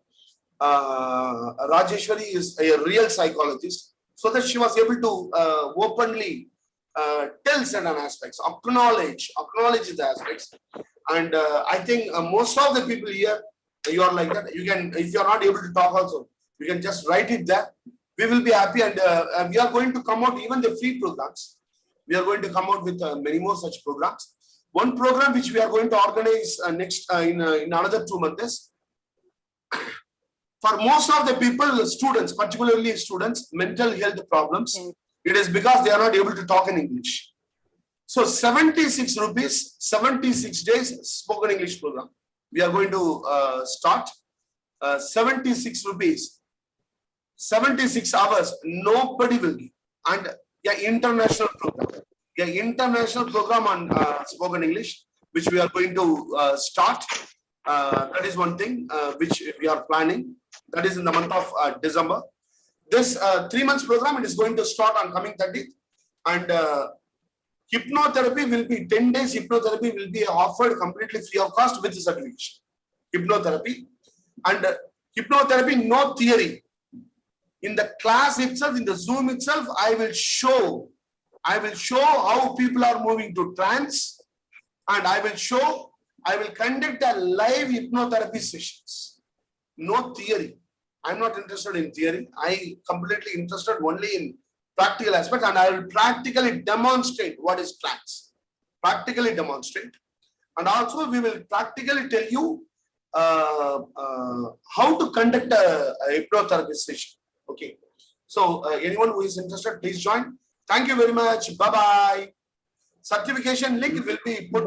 Rajeshwari is a real psychologist, so that she was able to openly tell certain aspects, acknowledge the aspects. And I think most of the people here, you are like that. You can, if you are not able to talk also, you can just write it there. We will be happy, and we are going to come out even the free programs. We are going to come out with many more such programs. One program which we are going to organize next in another 2 months. For most of the people, students, particularly students, mental health problems, it is because they are not able to talk in English. So 76 rupees, 76 days spoken English program. We are going to start 76 rupees, 76 hours, nobody will give. And international program on spoken English, which we are going to start. That is one thing which we are planning. That is in the month of December. This 3 months program, it is going to start on coming 30th. And hypnotherapy will be 10 days. Hypnotherapy will be offered completely free of cost with certification. Hypnotherapy. And hypnotherapy, no theory. In the class itself, in the Zoom itself, I will show how people are moving to trance, and I will conduct a live hypnotherapy sessions. No theory. I'm not interested in theory. I completely interested only in practical aspect, and I will practically demonstrate what is trance. Practically demonstrate. and also we will practically tell you how to conduct a hypnotherapy session. Okay. So anyone who is interested, please join. Thank you very much. Bye bye. Certification link will be put